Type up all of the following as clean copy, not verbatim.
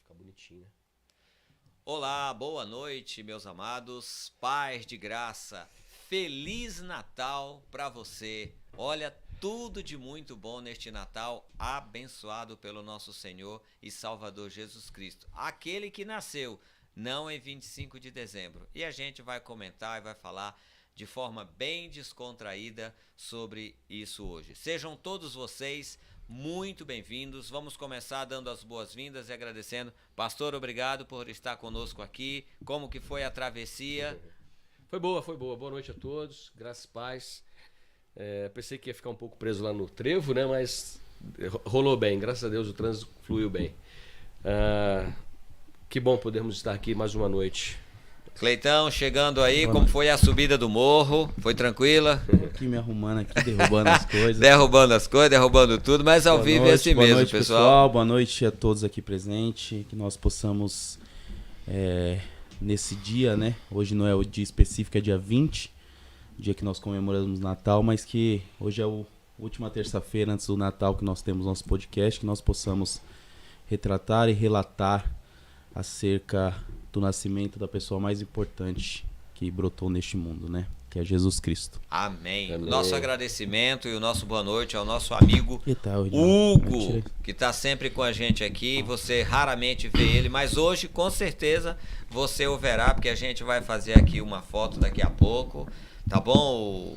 Fica bonitinho, né? Olá, boa noite, meus amados. Paz de graça. Feliz Natal para você. Olha, tudo de muito bom neste Natal, abençoado pelo nosso Senhor e Salvador Jesus Cristo. Aquele que nasceu não em 25 de dezembro. E a gente vai comentar e vai falar de forma bem descontraída sobre isso hoje. Sejam todos vocês muito bem-vindos. Vamos começar dando as boas-vindas e agradecendo. Pastor, obrigado por estar conosco aqui. Como que foi a travessia? Foi boa. Boa noite a todos. Graças e paz. Pensei que ia ficar um pouco preso lá no trevo, né? Mas rolou bem. Graças a Deus o trânsito fluiu bem. Que bom podermos estar aqui mais uma noite. Cleitão, chegando aí, como foi a subida do morro? Foi tranquila? Aqui me arrumando aqui, derrubando as coisas. derrubando tudo, mas ao vivo é assim mesmo, noite, pessoal. Boa noite a todos aqui presentes, que nós possamos, nesse dia, né? Hoje não é o dia específico, é dia 20, dia que nós comemoramos Natal, mas que hoje é a última terça-feira antes do Natal que nós temos nosso podcast, que nós possamos retratar e relatar acerca do nascimento da pessoa mais importante que brotou neste mundo, né? Que é Jesus Cristo. Amém. Nosso agradecimento e o nosso boa noite ao nosso amigo Hugo, que está sempre com a gente aqui. Você raramente vê ele, mas hoje com certeza você o verá, porque a gente vai fazer aqui uma foto daqui a pouco, tá bom?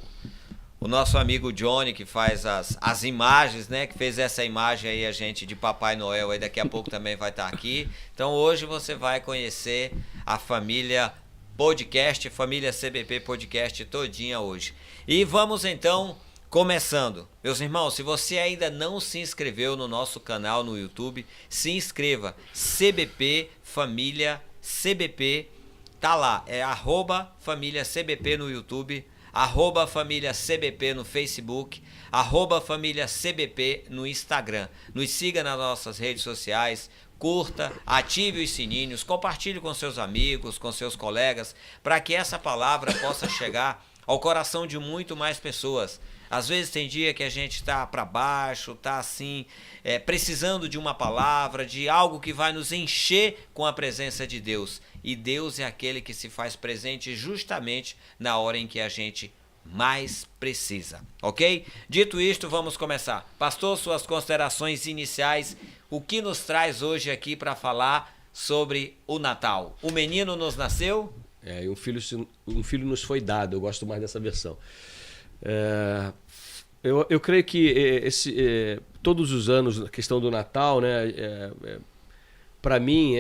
O nosso amigo Johnny, que faz as imagens, né? Que fez essa imagem aí, a gente, de Papai Noel, aí daqui a pouco também vai estar aqui. Então hoje você vai conhecer a família podcast, família CBP Podcast todinha hoje. E vamos então começando. Meus irmãos, se você ainda não se inscreveu no nosso canal no YouTube, se inscreva. CBP Família CBP, tá lá, é @família CBP no YouTube, @família CBP no Facebook, @família CBP no Instagram. Nos siga nas nossas redes sociais, curta, ative os sininhos, compartilhe com seus amigos, com seus colegas, para que essa palavra possa chegar ao coração de muito mais pessoas. Às vezes tem dia que a gente está para baixo, está assim, precisando de uma palavra, de algo que vai nos encher com a presença de Deus. E Deus é aquele que se faz presente justamente na hora em que a gente mais precisa, ok? Dito isto, vamos começar. Pastor, suas considerações iniciais, o que nos traz hoje aqui para falar sobre o Natal? O menino nos nasceu? E um filho nos foi dado, eu gosto mais dessa versão. Eu creio que todos os anos, a questão do Natal, né, para mim,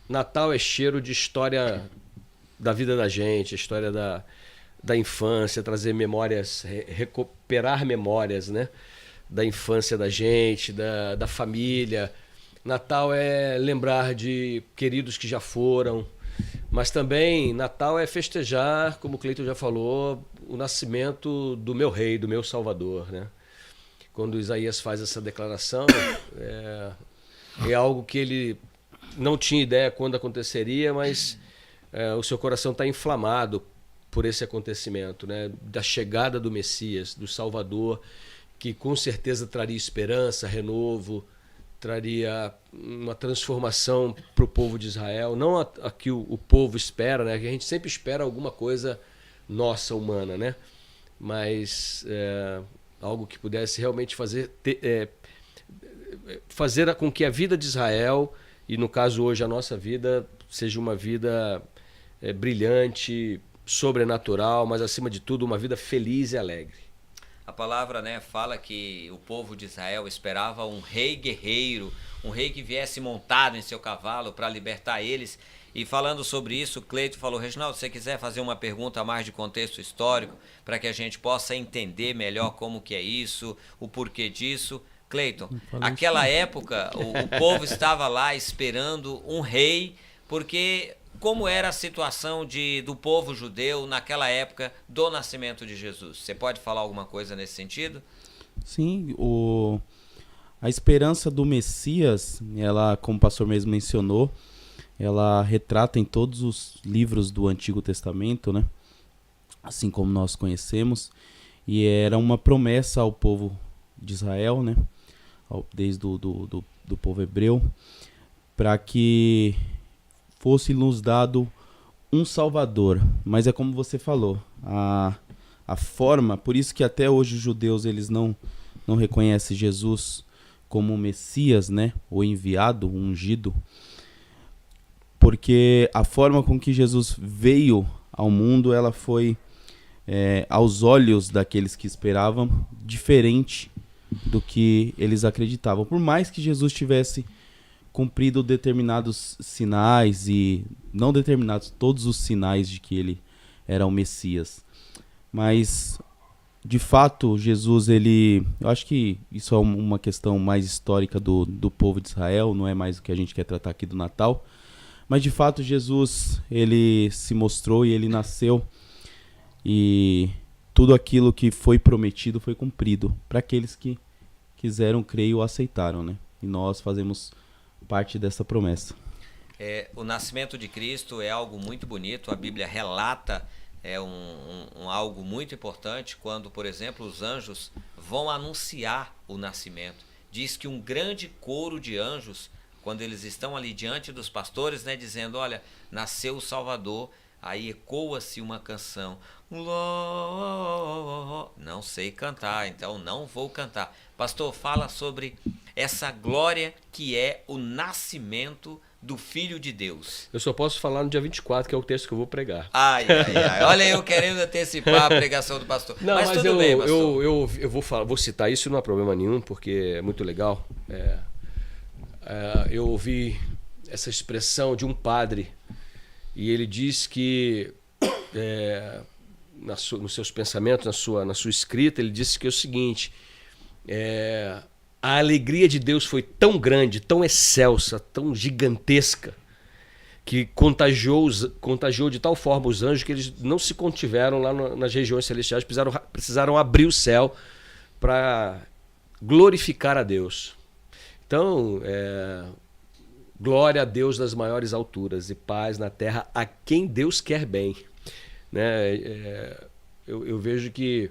Natal é cheiro de história da vida da gente, a história da infância, trazer memórias, recuperar memórias, né, da infância da gente, da família. Natal é lembrar de queridos que já foram, mas também Natal é festejar, como o Cleiton já falou, o nascimento do meu rei, do meu Salvador, né? Quando Isaías faz essa declaração, é algo que ele não tinha ideia quando aconteceria, mas o seu coração está inflamado por esse acontecimento, né? Da chegada do Messias, do Salvador, que com certeza traria esperança, renovo, traria uma transformação para o povo de Israel, não a que o povo espera, né? Que a gente sempre espera alguma coisa nossa, humana, né? Mas algo que pudesse realmente fazer com que a vida de Israel, e no caso hoje a nossa vida, seja uma vida brilhante, sobrenatural, mas acima de tudo uma vida feliz e alegre. A palavra, né, fala que o povo de Israel esperava um rei guerreiro, um rei que viesse montado em seu cavalo para libertar eles. E falando sobre isso, o Cleiton falou: Reginaldo, se você quiser fazer uma pergunta a mais de contexto histórico, para que a gente possa entender melhor como que é isso, o porquê disso. Cleiton, aquela época o povo estava lá esperando um rei, porque como era a situação do povo judeu naquela época do nascimento de Jesus? Você pode falar alguma coisa nesse sentido? Sim, a esperança do Messias, ela, como o pastor mesmo mencionou, ela retrata em todos os livros do Antigo Testamento, né? Assim como nós conhecemos, e era uma promessa ao povo de Israel, né? Desde do povo hebreu, para que fosse nos dado um Salvador. Mas é como você falou, a forma, por isso que até hoje os judeus eles não reconhecem Jesus como o Messias, né? O enviado, o ungido, porque a forma com que Jesus veio ao mundo, ela foi, aos olhos daqueles que esperavam, diferente do que eles acreditavam. Por mais que Jesus tivesse cumprido determinados sinais, e não determinados, todos os sinais de que ele era o Messias. Mas, de fato, Jesus, eu acho que isso é uma questão mais histórica do povo de Israel, não é mais o que a gente quer tratar aqui do Natal. Mas, de fato, Jesus, ele se mostrou e ele nasceu, e tudo aquilo que foi prometido foi cumprido para aqueles que quiseram crer e o aceitaram, né? E nós fazemos parte dessa promessa. O nascimento de Cristo é algo muito bonito, a Bíblia relata algo muito importante quando, por exemplo, os anjos vão anunciar o nascimento. Diz que um grande coro de anjos, quando eles estão ali diante dos pastores, né, dizendo, olha, nasceu o Salvador, aí ecoa-se uma canção. Não sei cantar, então não vou cantar. Pastor, fala sobre essa glória que é o nascimento do Filho de Deus. Eu só posso falar no dia 24, que é o texto que eu vou pregar. Ai. Olha eu querendo antecipar a pregação do pastor. Não, mas tudo bem, pastor. Eu vou citar isso, não há problema nenhum, porque é muito legal. Eu ouvi essa expressão de um padre, e ele diz que nos seus pensamentos, na sua escrita, ele disse que é o seguinte: a alegria de Deus foi tão grande, tão excelsa, tão gigantesca, que contagiou de tal forma os anjos que eles não se contiveram lá nas regiões celestiais, precisaram abrir o céu para glorificar a Deus. Então, glória a Deus nas maiores alturas e paz na terra a quem Deus quer bem. Né? Eu vejo que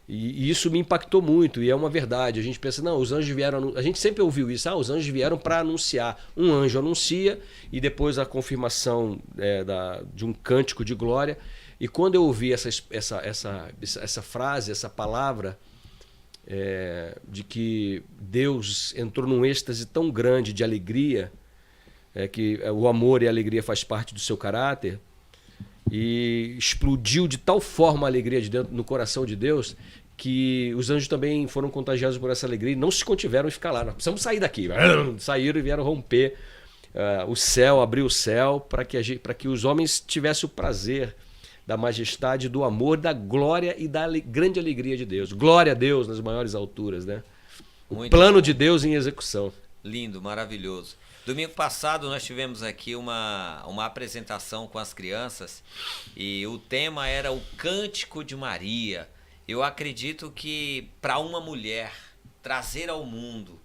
e isso me impactou muito, e é uma verdade. A gente pensa, não, os anjos vieram... A gente sempre ouviu isso, os anjos vieram para anunciar. Um anjo anuncia, e depois a confirmação de um cântico de glória. E quando eu ouvi essa frase, essa palavra, de que Deus entrou num êxtase tão grande de alegria, que o amor e a alegria faz parte do seu caráter, e explodiu de tal forma a alegria de dentro no coração de Deus, que os anjos também foram contagiados por essa alegria e não se contiveram em ficar lá. Nós precisamos sair daqui. Saíram e vieram romper o céu, abrir o céu, para que os homens tivessem o prazer da majestade, do amor, da glória e da grande alegria de Deus. Glória a Deus nas maiores alturas, né? O plano de Deus em execução. Lindo, maravilhoso. Domingo passado nós tivemos aqui uma apresentação com as crianças, e o tema era o Cântico de Maria. Eu acredito que para uma mulher trazer ao mundo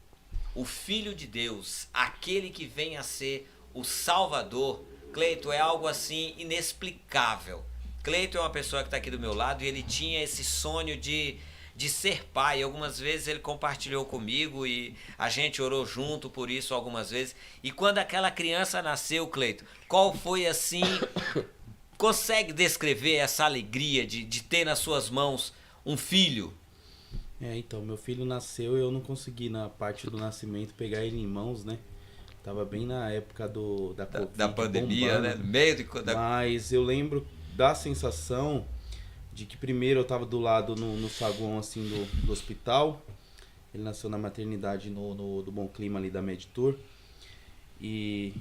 o Filho de Deus, aquele que vem a ser o Salvador, Cleito, é algo assim inexplicável. Cleito é uma pessoa que está aqui do meu lado, e ele tinha esse sonho de ser pai. Algumas vezes ele compartilhou comigo e a gente orou junto por isso algumas vezes. E quando aquela criança nasceu, Cleito, qual foi assim... Consegue descrever essa alegria de ter nas suas mãos um filho? Então, meu filho nasceu e eu não consegui, na parte do nascimento, pegar ele em mãos, né? Tava bem na época da Covid, da pandemia, bombando, né? No meio Mas eu lembro da sensação de que primeiro eu tava do lado no saguão assim do hospital. Ele nasceu na maternidade do Bom Clima ali da Medtour. E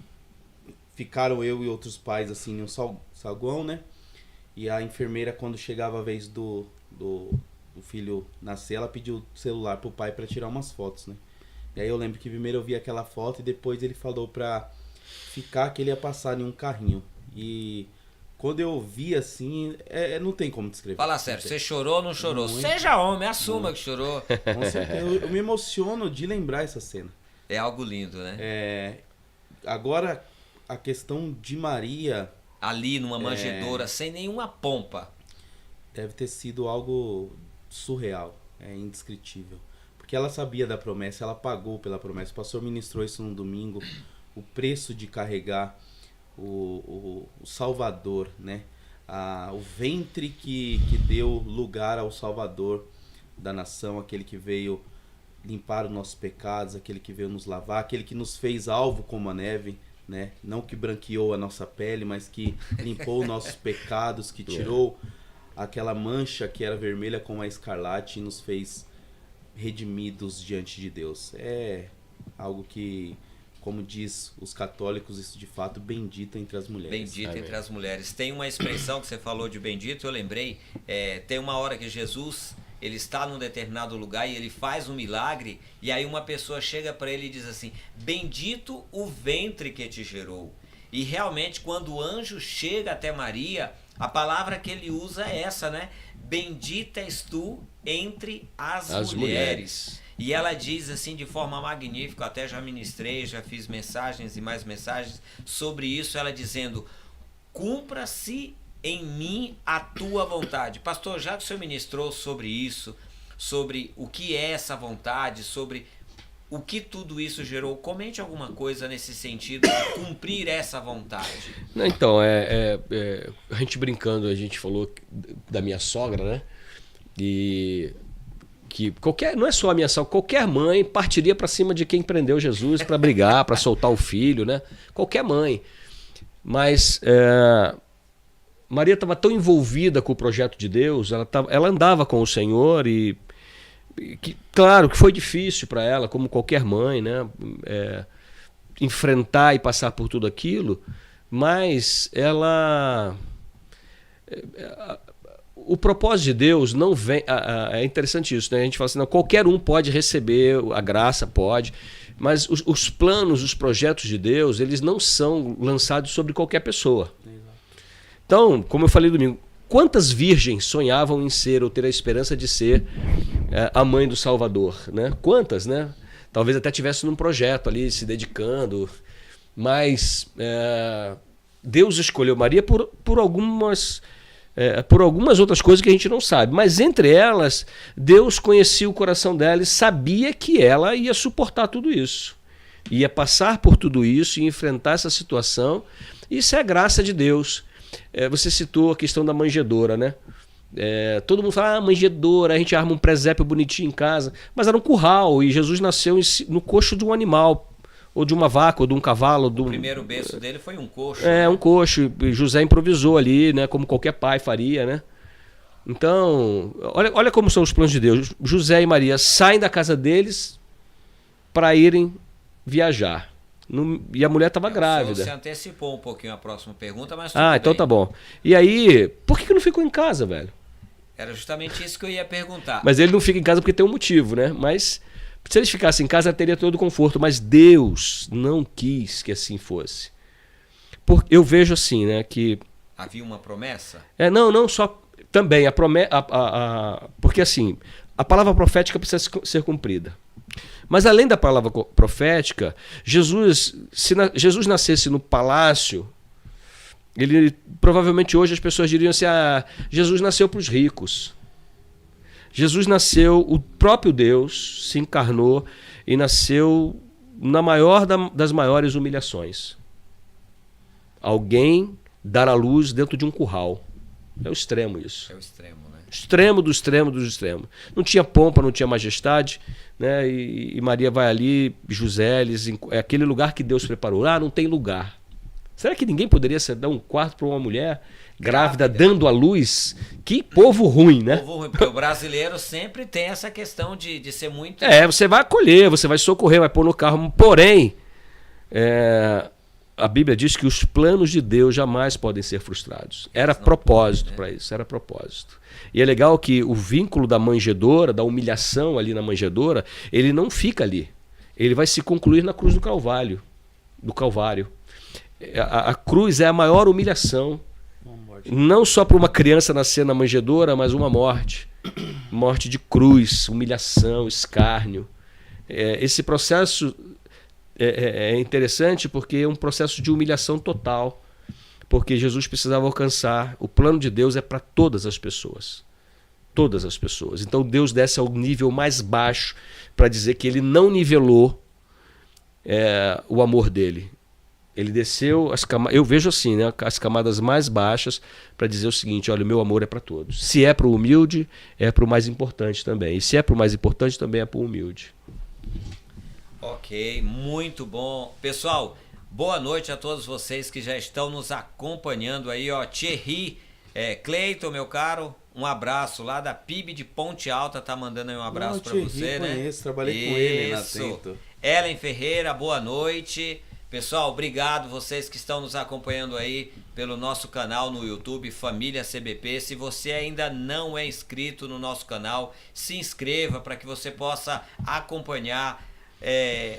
ficaram eu e outros pais assim no saguão, né? E a enfermeira, quando chegava a vez do filho nascer, ela pediu o celular pro pai para tirar umas fotos, né? E aí eu lembro que primeiro eu vi aquela foto e depois ele falou pra ficar, que ele ia passar em um carrinho. E quando eu vi assim, não tem como descrever. Fala sério, você chorou ou não chorou? Muito. Seja homem, assuma que chorou. Com certeza, eu me emociono de lembrar essa cena. É algo lindo, né? Agora, a questão de Maria... Ali numa manjedoura, sem nenhuma pompa. Deve ter sido algo surreal, indescritível. Porque ela sabia da promessa, ela pagou pela promessa. O pastor ministrou isso num domingo, o preço de carregar o Salvador, né? O ventre que deu lugar ao Salvador da nação, aquele que veio limpar os nossos pecados, aquele que veio nos lavar, aquele que nos fez alvo como a neve, né? Não que branqueou a nossa pele, mas que limpou os nossos pecados, que tirou aquela mancha que era vermelha como a escarlate e nos fez redimidos diante de Deus. É algo que, como diz os católicos, isso de fato, bendito entre as mulheres. Bendito Amém. entre as mulheres. Tem uma expressão que você falou de bendito, eu lembrei, tem uma hora que Jesus, ele está num determinado lugar e ele faz um milagre, e aí uma pessoa chega para ele e diz assim, bendito o ventre que te gerou. E realmente, quando o anjo chega até Maria, a palavra que ele usa é essa, né? Bendita és tu entre as mulheres. E ela diz assim de forma magnífica, eu até já ministrei, já fiz mensagens e mais mensagens sobre isso, ela dizendo, cumpra-se em mim a tua vontade. Pastor, já que o senhor ministrou sobre isso, sobre o que é essa vontade, sobre o que tudo isso gerou, comente alguma coisa nesse sentido de cumprir essa vontade. Não, então, a gente brincando, a gente falou da minha sogra, né? E que não é só a minha sogra, qualquer mãe partiria para cima de quem prendeu Jesus para brigar, para soltar o filho, né? Qualquer mãe. Mas Maria estava tão envolvida com o projeto de Deus, ela andava com o Senhor e claro que foi difícil para ela, como qualquer mãe, né? Enfrentar e passar por tudo aquilo, mas o propósito de Deus não vem. É interessante isso, né? A gente fala assim, não, qualquer um pode receber a graça, pode, mas os planos, os projetos de Deus, eles não são lançados sobre qualquer pessoa. Então, como eu falei domingo, quantas virgens sonhavam em ser ou ter a esperança de ser a mãe do Salvador, né? Quantas, né? Talvez até tivesse num projeto ali, se dedicando, mas Deus escolheu Maria por algumas outras coisas que a gente não sabe, mas entre elas, Deus conhecia o coração dela e sabia que ela ia suportar tudo isso, ia passar por tudo isso e enfrentar essa situação. Isso é a graça de Deus. Você citou a questão da manjedoura, né? Todo mundo fala, manjedoura, a gente arma um presépio bonitinho em casa, mas era um curral e Jesus nasceu no coxo de um animal, ou de uma vaca, ou de um cavalo. O primeiro berço dele foi um coxo. Um coxo. José improvisou ali, né? Como qualquer pai faria, né? Então, olha como são os planos de Deus. José e Maria saem da casa deles para irem viajar. E a mulher estava grávida. Você antecipou um pouquinho a próxima pergunta, mas então bem. Tá bom. E aí, por que não ficou em casa, velho? Era justamente isso que eu ia perguntar. Mas ele não fica em casa porque tem um motivo, né? Mas se eles ficassem em casa, teria todo o conforto. Mas Deus não quis que assim fosse. Eu vejo assim, né? Que havia uma promessa? Não só. Também a promessa. Porque assim, a palavra profética precisa ser cumprida. Mas além da palavra profética, se Jesus nascesse no palácio, provavelmente hoje as pessoas diriam assim, Jesus nasceu para os ricos. Jesus nasceu, o próprio Deus se encarnou e nasceu na maior das maiores humilhações. Alguém dar à luz dentro de um curral. É o extremo isso. É o extremo, né? Extremo do extremo do extremo. Não tinha pompa, não tinha majestade, né? E Maria vai ali, José, é aquele lugar que Deus preparou. Não tem lugar. Será que ninguém poderia dar um quarto para uma mulher grávida dando à luz? Que povo ruim, né? Povo ruim, porque o brasileiro sempre tem essa questão de ser muito... Você vai acolher, você vai socorrer, vai pôr no carro. Porém, a Bíblia diz que os planos de Deus jamais podem ser frustrados. Era propósito para isso, era propósito. E é legal que o vínculo da manjedoura, da humilhação ali na manjedoura, ele não fica ali. Ele vai se concluir na cruz do Calvário. A cruz é a maior humilhação. Não só para uma criança nascer na manjedoura, mas uma morte. Morte de cruz, humilhação, escárnio. Esse processo é interessante porque é um processo de humilhação total. Porque Jesus precisava alcançar. O plano de Deus é para todas as pessoas. Todas as pessoas. Então Deus desce ao nível mais baixo para dizer que ele não nivelou o amor dele. Ele desceu eu vejo assim, né, as camadas mais baixas para dizer o seguinte: olha, o meu amor é para todos. Se é para o humilde, é para o mais importante também. E se é para o mais importante, também é para o humilde. Ok, muito bom. Pessoal, boa noite a todos vocês que já estão nos acompanhando aí, ó. Thierry, Cleiton, meu caro, um abraço lá da PIB de Ponte Alta, tá mandando aí um abraço para você, né? Conheço, trabalhei com ele na Atento. Ellen Ferreira, boa noite. Pessoal, obrigado vocês que estão nos acompanhando aí pelo nosso canal no YouTube, Família CBP. Se você ainda não é inscrito no nosso canal, se inscreva para que você possa acompanhar.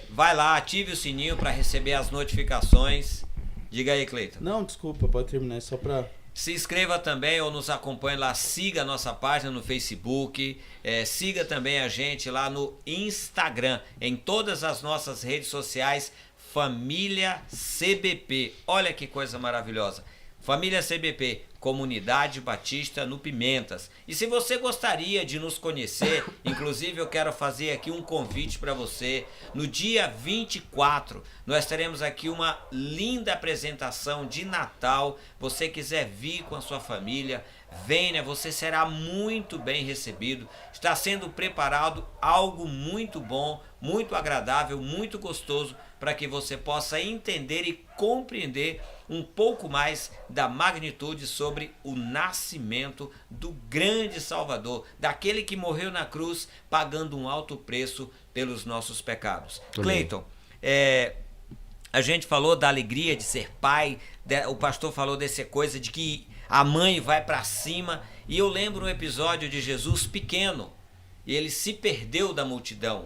Vai lá, ative o sininho para receber as notificações. Diga aí, Cleiton. Não, desculpa, pode terminar, só para... Se inscreva também ou nos acompanhe lá, siga a nossa página no Facebook, siga também a gente lá no Instagram, em todas as nossas redes sociais, Família CBP. Olha que coisa maravilhosa. Família CBP, Comunidade Batista no Pimentas. E se você gostaria de nos conhecer, inclusive eu quero fazer aqui um convite para você. No dia 24, nós teremos aqui uma linda apresentação de Natal. Você quiser vir com a sua família, venha, você será muito bem recebido. Está sendo preparado algo muito bom, muito agradável, muito gostoso, para que você possa entender e compreender um pouco mais da magnitude sobre o nascimento do grande Salvador, daquele que morreu na cruz pagando um alto preço pelos nossos pecados. Cleiton, a gente falou da alegria de ser pai, o pastor falou dessa coisa de que a mãe vai para cima, e eu lembro um episódio de Jesus pequeno, e ele se perdeu da multidão.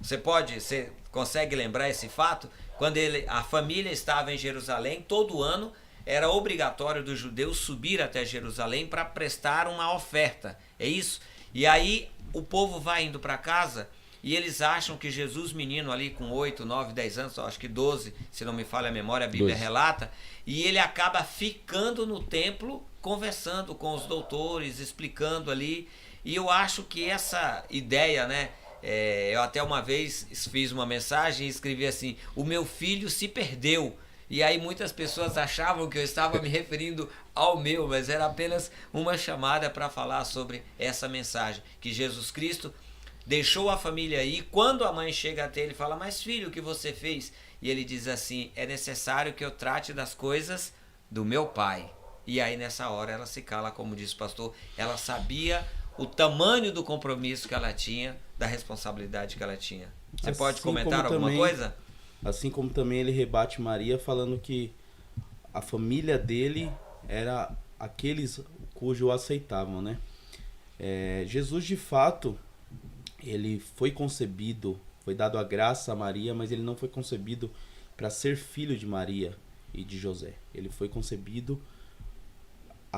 Você consegue lembrar esse fato? Quando a família estava em Jerusalém, todo ano era obrigatório dos judeus subir até Jerusalém para prestar uma oferta. É isso? E aí o povo vai indo para casa e eles acham que Jesus, menino ali com 8, 9, 10 anos, acho que 12, se não me falha a memória, a Bíblia 12. relata, e ele acaba ficando no templo conversando com os doutores, explicando ali. E eu acho que essa ideia, né? Eu até uma vez fiz uma mensagem e escrevi assim: o meu filho se perdeu. E aí muitas pessoas achavam que eu estava me referindo ao meu, mas era apenas uma chamada para falar sobre essa mensagem, que Jesus Cristo deixou a família aí. Quando a mãe chega até ele e fala: mas filho, o que você fez? E ele diz assim: é necessário que eu trate das coisas do meu pai. E aí nessa hora ela se cala, como disse o pastor. Ela sabia o tamanho do compromisso que ela tinha, da responsabilidade que ela tinha. Você Assim pode comentar alguma também, coisa? Assim como também ele rebate Maria falando que a família dele era aqueles cujo o aceitavam, né? Jesus, de fato, ele foi concebido, foi dado a graça a Maria, mas ele não foi concebido para ser filho de Maria e de José. Ele foi concebido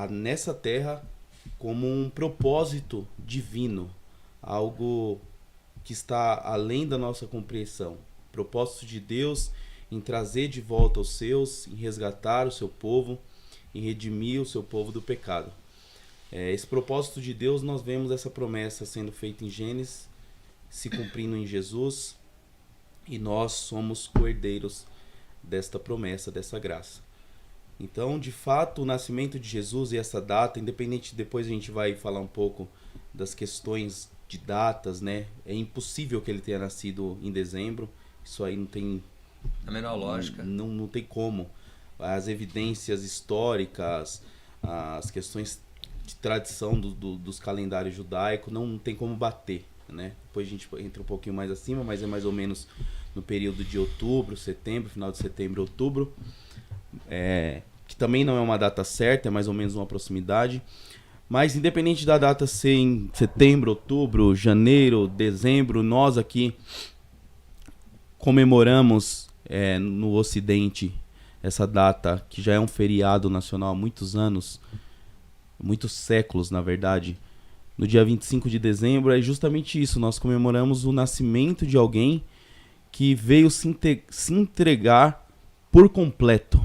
nessa terra como um propósito divino, algo que está além da nossa compreensão. Propósito de Deus em trazer de volta os seus, em resgatar o seu povo, em redimir o seu povo do pecado. Esse propósito de Deus, nós vemos essa promessa sendo feita em Gênesis, se cumprindo em Jesus, e nós somos co-herdeiros desta promessa, dessa graça. Então, de fato, o nascimento de Jesus e essa data, independente, depois a gente vai falar um pouco das questões de datas, né? É impossível que ele tenha nascido em dezembro, isso aí não tem a menor lógica. Não tem como. As evidências históricas, as questões de tradição dos calendários judaicos, não tem como bater, né? Depois a gente entra um pouquinho mais acima, mas é mais ou menos no período de outubro, setembro, final de setembro, outubro. Que também não é uma data certa, é mais ou menos uma proximidade. Mas independente da data ser em setembro, outubro, janeiro, dezembro, nós aqui comemoramos no Ocidente essa data, que já é um feriado nacional há muitos anos, muitos séculos na verdade. No dia 25 de dezembro é justamente isso, nós comemoramos o nascimento de alguém que veio se entregar por completo.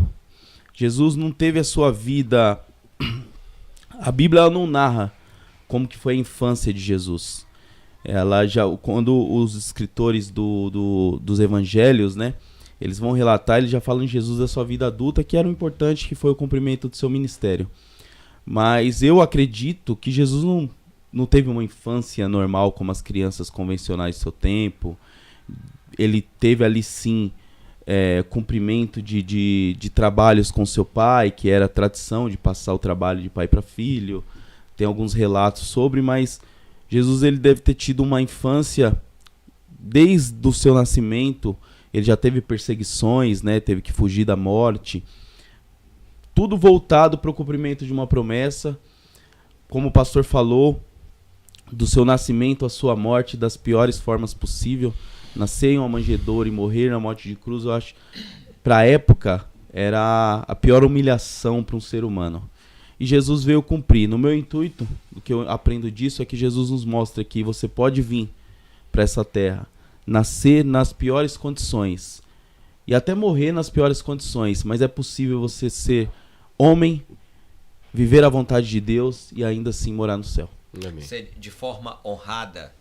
Jesus não teve a sua vida... A Bíblia não narra como que foi a infância de Jesus. Quando os escritores dos evangelhos, né, Eles vão relatar, eles já falam em Jesus da sua vida adulta, que era o importante, que foi o cumprimento do seu ministério. Mas eu acredito que Jesus não teve uma infância normal como as crianças convencionais do seu tempo. Ele teve ali sim cumprimento de trabalhos com seu pai, que era a tradição de passar o trabalho de pai para filho. Tem alguns relatos sobre, mas Jesus ele deve ter tido uma infância desde o seu nascimento. Ele já teve perseguições, né? Teve que fugir da morte. Tudo voltado para o cumprimento de uma promessa. Como o pastor falou, do seu nascimento à sua morte das piores formas possível. Nascer em uma manjedoura e morrer na morte de cruz, eu acho, para a época, era a pior humilhação para um ser humano. E Jesus veio cumprir. No meu intuito, o que eu aprendo disso é que Jesus nos mostra que você pode vir para essa terra, nascer nas piores condições e até morrer nas piores condições, mas é possível você ser homem, viver a vontade de Deus e ainda assim morar no céu. Amém. Ser de forma honrada,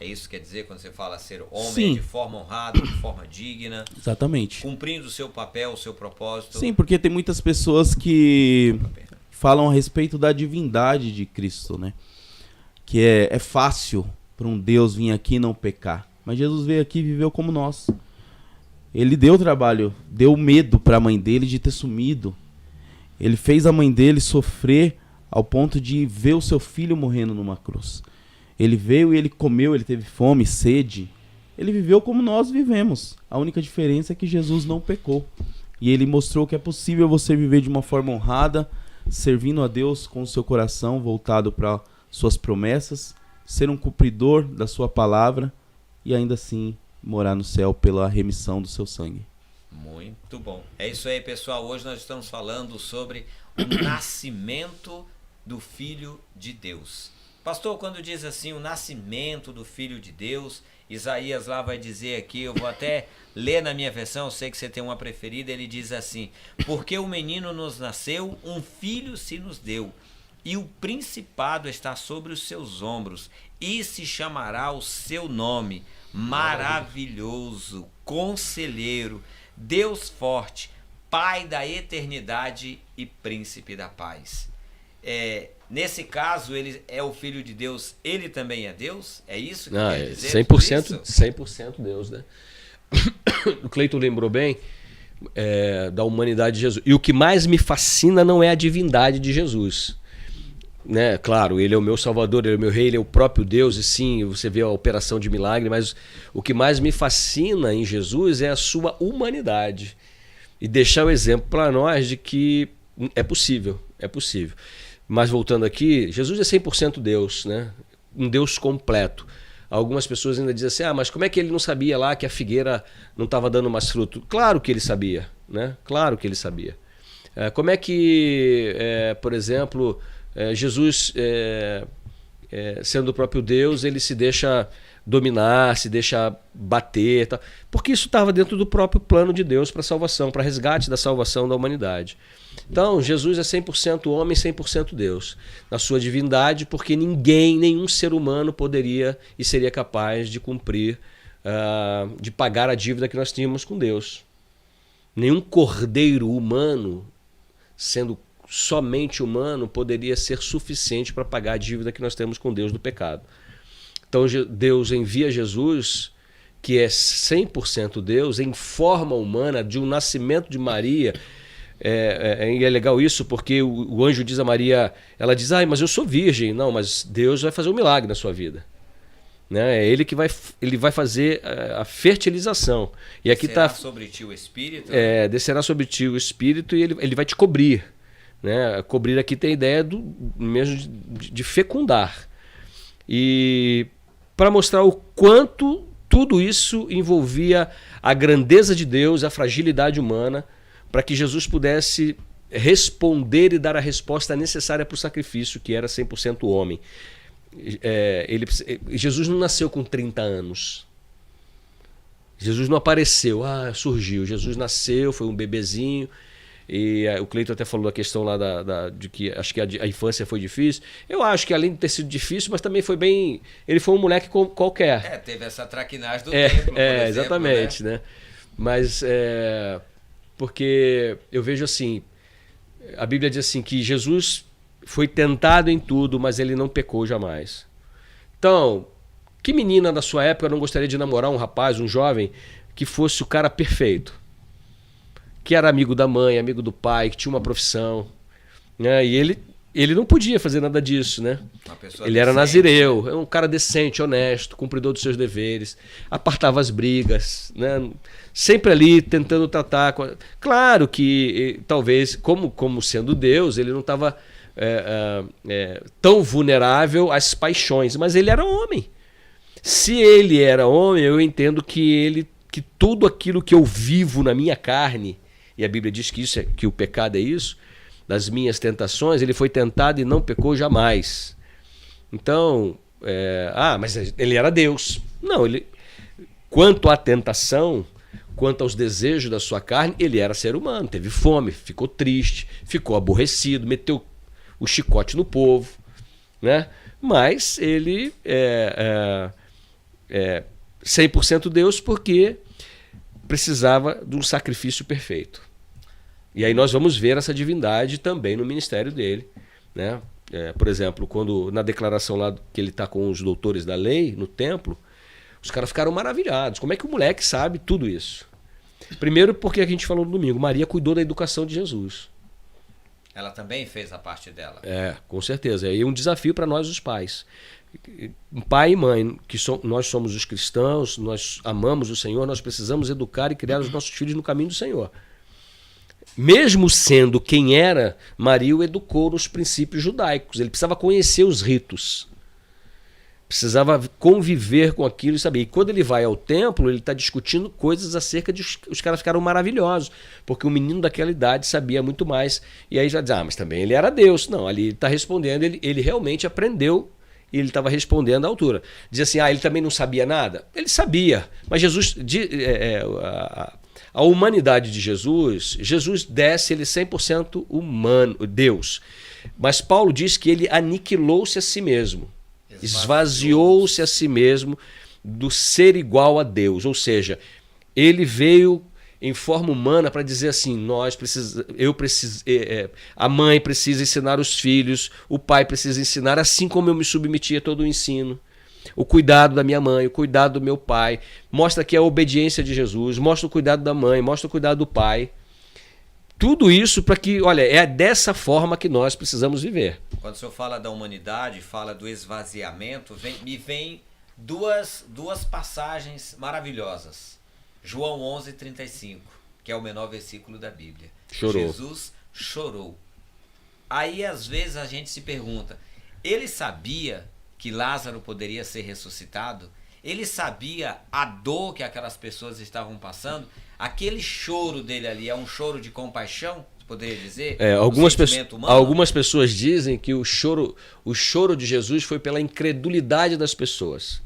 é isso que quer dizer quando você fala ser homem? Sim. De forma honrada, de forma digna, Exatamente. cumprindo o seu papel, o seu propósito. Sim, porque tem muitas pessoas que falam a respeito da divindade de Cristo, né? Que é fácil para um Deus vir aqui e não pecar. Mas Jesus veio aqui e viveu como nós. Ele deu trabalho, deu medo para a mãe dele de ter sumido. Ele fez a mãe dele sofrer ao ponto de ver o seu filho morrendo numa cruz. Ele veio e ele comeu, ele teve fome, sede. Ele viveu como nós vivemos. A única diferença é que Jesus não pecou. E ele mostrou que é possível você viver de uma forma honrada, servindo a Deus com o seu coração voltado para suas promessas, ser um cumpridor da sua palavra e ainda assim morar no céu pela remissão do seu sangue. Muito bom. É isso aí, pessoal. Hoje nós estamos falando sobre o nascimento do Filho de Deus. Pastor, quando diz assim, o nascimento do Filho de Deus, Isaías lá vai dizer aqui, eu vou até ler na minha versão, eu sei que você tem uma preferida, ele diz assim: porque o menino nos nasceu, um filho se nos deu, e o principado está sobre os seus ombros, e se chamará o seu nome, maravilhoso, conselheiro, Deus forte, Pai da eternidade e príncipe da paz. Nesse caso, ele é o Filho de Deus, ele também é Deus? É isso que quer dizer? 100% Deus, né? O Cleiton lembrou bem da humanidade de Jesus. E o que mais me fascina não é a divindade de Jesus, né? Claro, ele é o meu Salvador, ele é o meu Rei, ele é o próprio Deus, e sim, você vê a operação de milagre, mas o que mais me fascina em Jesus é a sua humanidade. E deixar o exemplo para nós de que é possível. Mas voltando aqui, Jesus é 100% Deus, né? Um Deus completo. Algumas pessoas ainda dizem assim, mas como é que ele não sabia lá que a figueira não estava dando mais fruto? Claro que ele sabia, né? Claro que ele sabia. Como é que, por exemplo, Jesus, sendo o próprio Deus, ele se deixa dominar, se deixa bater, tal? Porque isso estava dentro do próprio plano de Deus para a salvação, para resgate da salvação da humanidade. Então, Jesus é 100% homem, 100% Deus, na sua divindade, porque nenhum ser humano poderia e seria capaz de cumprir, de pagar a dívida que nós tínhamos com Deus. Nenhum cordeiro humano, sendo somente humano, poderia ser suficiente para pagar a dívida que nós temos com Deus do pecado. Então, Deus envia Jesus, que é 100% Deus, em forma humana, de um nascimento de Maria. É legal isso, porque o anjo diz a Maria, ela diz, mas eu sou virgem. Não, mas Deus vai fazer um milagre na sua vida, né? É ele que vai fazer a fertilização. E aqui descerá sobre ti o Espírito? Descerá sobre ti o Espírito e ele vai te cobrir, né? Cobrir aqui tem a ideia mesmo de fecundar. E para mostrar o quanto tudo isso envolvia a grandeza de Deus, a fragilidade humana, para que Jesus pudesse responder e dar a resposta necessária para o sacrifício, que era 100% homem. Jesus não nasceu com 30 anos. Jesus não apareceu, surgiu. Jesus nasceu, foi um bebezinho. E o Cleiton até falou da questão lá de que acho que a infância foi difícil. Eu acho que além de ter sido difícil, mas também foi bem... Ele foi um moleque qualquer. Teve essa traquinagem do templo, por exemplo, exatamente, né? Mas porque eu vejo assim, a Bíblia diz assim que Jesus foi tentado em tudo, mas ele não pecou jamais. Então, que menina da sua época não gostaria de namorar um rapaz, um jovem, que fosse o cara perfeito? Que era amigo da mãe, amigo do pai, que tinha uma profissão, né? E ele não podia fazer nada disso, né? Ele era nazireu, é um cara decente, honesto, cumpridor dos seus deveres, apartava as brigas, né? Sempre ali tentando tratar com... Claro que talvez, como sendo Deus, ele não estava tão vulnerável às paixões, mas ele era homem. Se ele era homem, eu entendo que tudo aquilo que eu vivo na minha carne, e a Bíblia diz que o pecado é isso, das minhas tentações, ele foi tentado e não pecou jamais. Então, mas ele era Deus. Não, quanto à tentação, quanto aos desejos da sua carne, ele era ser humano, teve fome, ficou triste, ficou aborrecido, meteu o chicote no povo, né? Mas ele é 100% Deus porque precisava de um sacrifício perfeito. E aí nós vamos ver essa divindade também no ministério dele, né? Por exemplo, quando na declaração lá que ele está com os doutores da lei no templo, os caras ficaram maravilhados. Como é que o moleque sabe tudo isso? Primeiro porque a gente falou no domingo, Maria cuidou da educação de Jesus. Ela também fez a parte dela. Com certeza. E um desafio para nós os pais. Pai e mãe, nós somos os cristãos, nós amamos o Senhor, nós precisamos educar e criar os nossos filhos no caminho do Senhor. Mesmo sendo quem era, Maria o educou nos princípios judaicos. Ele precisava conhecer os ritos. Precisava conviver com aquilo e saber. E quando ele vai ao templo, ele está discutindo coisas acerca de... Os caras ficaram maravilhosos, porque o menino daquela idade sabia muito mais. E aí já diz, mas também ele era Deus. Não, ali ele está respondendo, ele realmente aprendeu e ele estava respondendo à altura. Diz assim, ele também não sabia nada? Ele sabia, mas Jesus... A humanidade de Jesus desce, ele 100% humano, Deus. Mas Paulo diz que ele aniquilou-se a si mesmo. Esvaziou-se a si mesmo do ser igual a Deus. Ou seja, ele veio em forma humana para dizer assim, a mãe precisa ensinar os filhos, o pai precisa ensinar, assim como eu me submeti a todo o ensino. O cuidado da minha mãe, o cuidado do meu pai, mostra que é a obediência de Jesus, mostra o cuidado da mãe, mostra o cuidado do pai. Tudo isso para que, é dessa forma que nós precisamos viver. Quando o senhor fala da humanidade, fala do esvaziamento, me vem duas passagens maravilhosas. João 11:35, que é o menor versículo da Bíblia. Chorou. Jesus chorou. Aí às vezes a gente se pergunta, ele sabia que Lázaro poderia ser ressuscitado? Ele sabia a dor que aquelas pessoas estavam passando? Aquele choro dele ali é um choro de compaixão, poderia dizer? Algumas pessoas dizem que o choro de Jesus foi pela incredulidade das pessoas.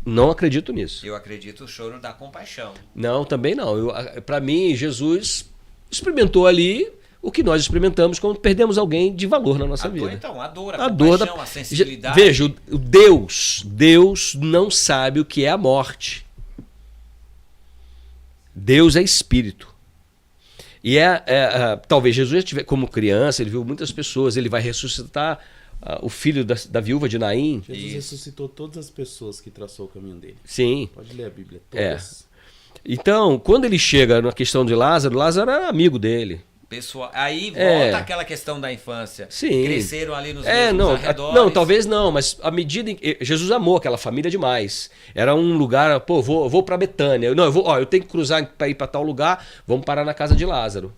Não acredito nisso. Eu acredito no choro da compaixão. Não, também não. Para mim, Jesus experimentou ali o que nós experimentamos quando perdemos alguém de valor na nossa vida. Então, a compaixão, a sensibilidade. Veja, Deus não sabe o que é a morte. Deus é espírito. E talvez Jesus, como criança, ele viu muitas pessoas, ele vai ressuscitar o filho da viúva de Naim. Jesus ressuscitou todas as pessoas que traçou o caminho dele. Sim. Pode ler a Bíblia, todas. Então, quando ele chega na questão de Lázaro era amigo dele. Pessoal, aí volta aquela questão da infância. Sim. Cresceram ali nos mesmos arredores. Não, talvez não, mas à medida em que Jesus amou aquela família demais. Era um lugar, vou para Betânia. Eu tenho que cruzar para ir para tal lugar, vamos parar na casa de Lázaro.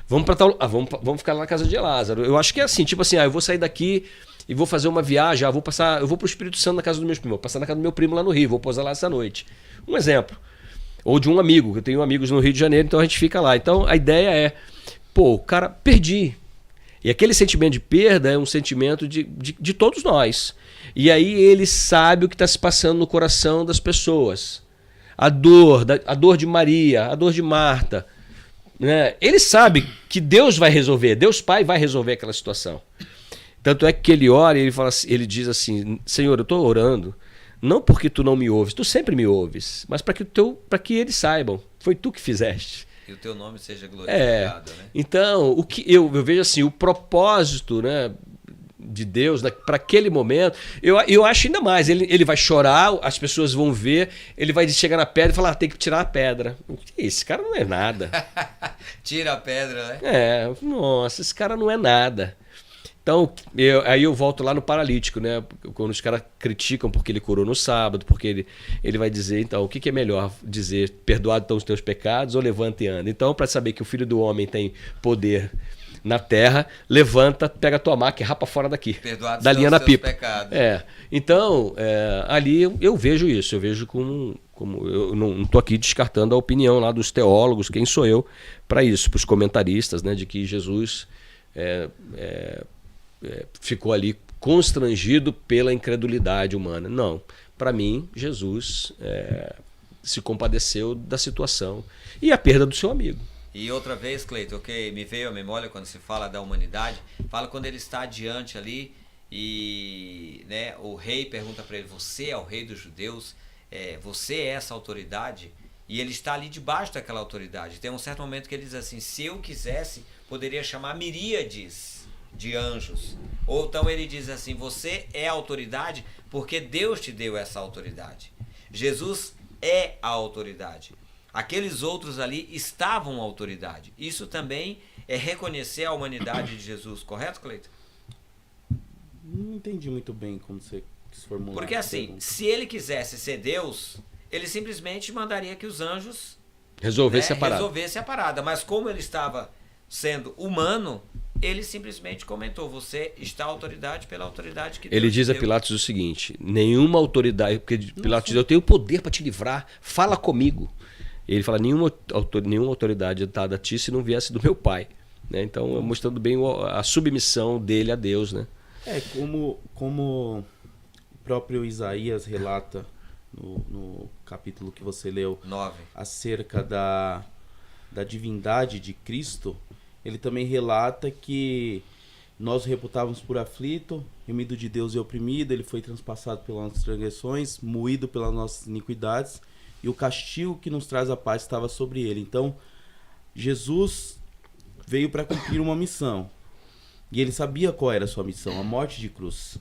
Vamos para tal, vamos ficar lá na casa de Lázaro. Eu acho que é assim, tipo assim, eu vou sair daqui e vou fazer uma viagem, eu vou para o Espírito Santo na casa dos meus primos, vou passar na casa do meu primo lá no Rio, vou pousar lá essa noite. Um exemplo. Ou de um amigo, eu tenho amigos no Rio de Janeiro, então a gente fica lá. Então a ideia é, cara, perdi. E aquele sentimento de perda é um sentimento de todos nós. E aí ele sabe o que está se passando no coração das pessoas. A dor de Maria, a dor de Marta. Né? Ele sabe que Deus vai resolver, Deus Pai vai resolver aquela situação. Tanto é que ele ora e ele diz assim, Senhor, eu estou orando, não porque tu não me ouves, tu sempre me ouves, mas para que eles saibam foi tu que fizeste. E o teu nome seja glorificado, né? Então, o que eu vejo assim, o propósito, né, de Deus para aquele momento, eu acho ainda mais, ele vai chorar, as pessoas vão ver, ele vai chegar na pedra e falar, tem que tirar a pedra. Esse cara não é nada. Tira a pedra, né? Nossa, esse cara não é nada. Então, aí eu volto lá no paralítico, né? Quando os caras criticam porque ele curou no sábado, porque ele vai dizer, então, o que é melhor dizer, perdoado estão os teus pecados ou levanta e anda? Então, para saber que o Filho do Homem tem poder na terra, levanta, pega a tua maca e rapa fora daqui. Perdoados da linha na pipa. Pecados. Então, ali eu vejo isso, eu vejo como eu não estou aqui descartando a opinião lá dos teólogos, quem sou eu para isso, para os comentaristas, né, de que Jesus ficou ali constrangido pela incredulidade humana. Não, para mim, Jesus se compadeceu da situação e a perda do seu amigo. E outra vez, Cleiton, que me veio à memória quando se fala da humanidade, fala quando ele está diante ali e, né, o rei pergunta para ele, você é o rei dos judeus, você é essa autoridade? E ele está ali debaixo daquela autoridade. Tem um certo momento que ele diz assim, se eu quisesse, poderia chamar miríades de anjos. Ou então ele diz assim, você é a autoridade porque Deus te deu essa autoridade. Jesus é a autoridade. Aqueles outros ali estavam à autoridade. Isso também é reconhecer a humanidade de Jesus, correto, Cleiton? Não entendi muito bem como você quis formular. Porque assim, se ele quisesse ser Deus, ele simplesmente mandaria que os anjos resolvessem a parada. Mas como ele estava sendo humano, ele simplesmente comentou, você está à autoridade pela autoridade que Deus Ele diz a deu. Pilatos o seguinte, nenhuma autoridade, porque Pilatos diz, eu tenho poder para te livrar, fala comigo. Ele fala, nenhuma autoridade é dada a ti se não viesse do meu pai. Né? Então, mostrando bem a submissão dele a Deus. Né? Como o próprio Isaías relata no capítulo que você leu 9. acerca da divindade de Cristo, ele também relata que nós o reputávamos por aflito, remido de Deus e oprimido, ele foi transpassado pelas nossas transgressões, moído pelas nossas iniquidades, e o castigo que nos traz a paz estava sobre ele. Então, Jesus veio para cumprir uma missão. E ele sabia qual era a sua missão, a morte de cruz.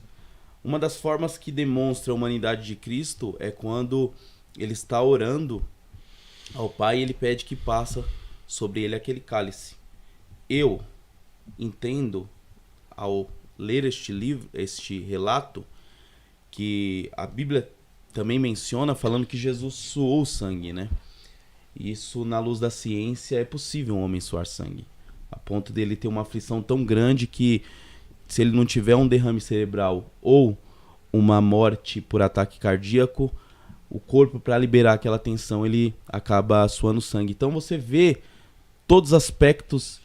Uma das formas que demonstra a humanidade de Cristo é quando ele está orando ao Pai e ele pede que passa sobre ele aquele cálice. Eu entendo, ao ler este relato, que a Bíblia também menciona falando que Jesus suou sangue, né? Isso, na luz da ciência, é possível um homem suar sangue. A ponto dele ter uma aflição tão grande que, se ele não tiver um derrame cerebral ou uma morte por ataque cardíaco, o corpo, para liberar aquela tensão, ele acaba suando sangue. Então você vê todos os aspectos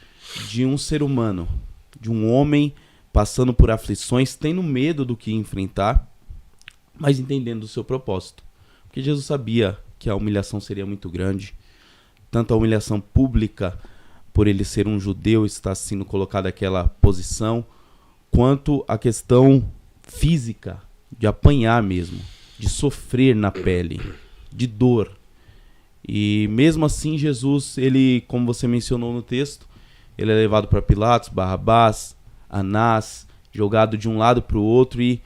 de um ser humano, de um homem passando por aflições, tendo medo do que enfrentar, mas entendendo o seu propósito. Porque Jesus sabia que a humilhação seria muito grande, tanto a humilhação pública, por ele ser um judeu, estar sendo colocado naquela posição, quanto a questão física, de apanhar mesmo, de sofrer na pele, de dor. E mesmo assim Jesus, ele, como você mencionou no texto, ele é levado para Pilatos, Barrabás, Anás, jogado de um lado para o outro, e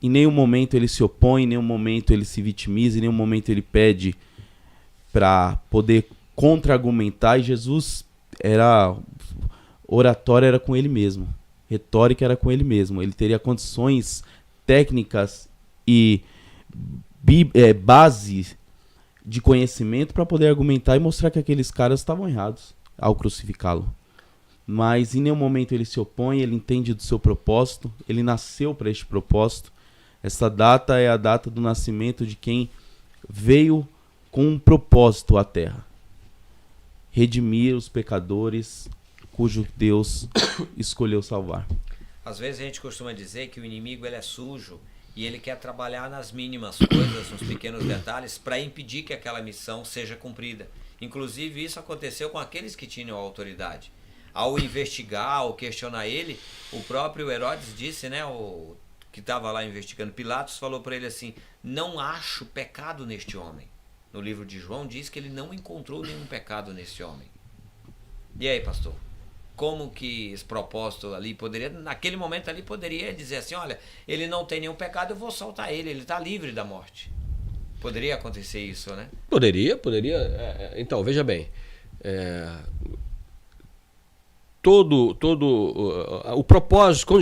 em nenhum momento ele se opõe, em nenhum momento ele se vitimiza, em nenhum momento ele pede para poder contra-argumentar. E Jesus oratória era com ele mesmo, retórica era com ele mesmo. Ele teria condições técnicas e base de conhecimento para poder argumentar e mostrar que aqueles caras estavam errados ao crucificá-lo. Mas em nenhum momento ele se opõe, ele entende do seu propósito, ele nasceu para este propósito. Essa data é a data do nascimento de quem veio com um propósito à terra: redimir os pecadores cujo Deus escolheu salvar. Às vezes a gente costuma dizer que o inimigo ele é sujo e ele quer trabalhar nas mínimas coisas, nos pequenos detalhes, para impedir que aquela missão seja cumprida. Inclusive isso aconteceu com aqueles que tinham a autoridade. Ao investigar, ao questionar ele, o próprio Herodes disse, né, o que estava lá investigando, Pilatos falou para ele assim: não acho pecado neste homem. no livro de João, diz que ele não encontrou nenhum pecado nesse homem. E aí, pastor? Como que esse propósito ali poderia, naquele momento ali, poderia dizer assim, olha, ele não tem nenhum pecado, eu vou soltar ele está livre da morte. Poderia acontecer isso, né? Poderia. Então, veja bem. Todo o propósito...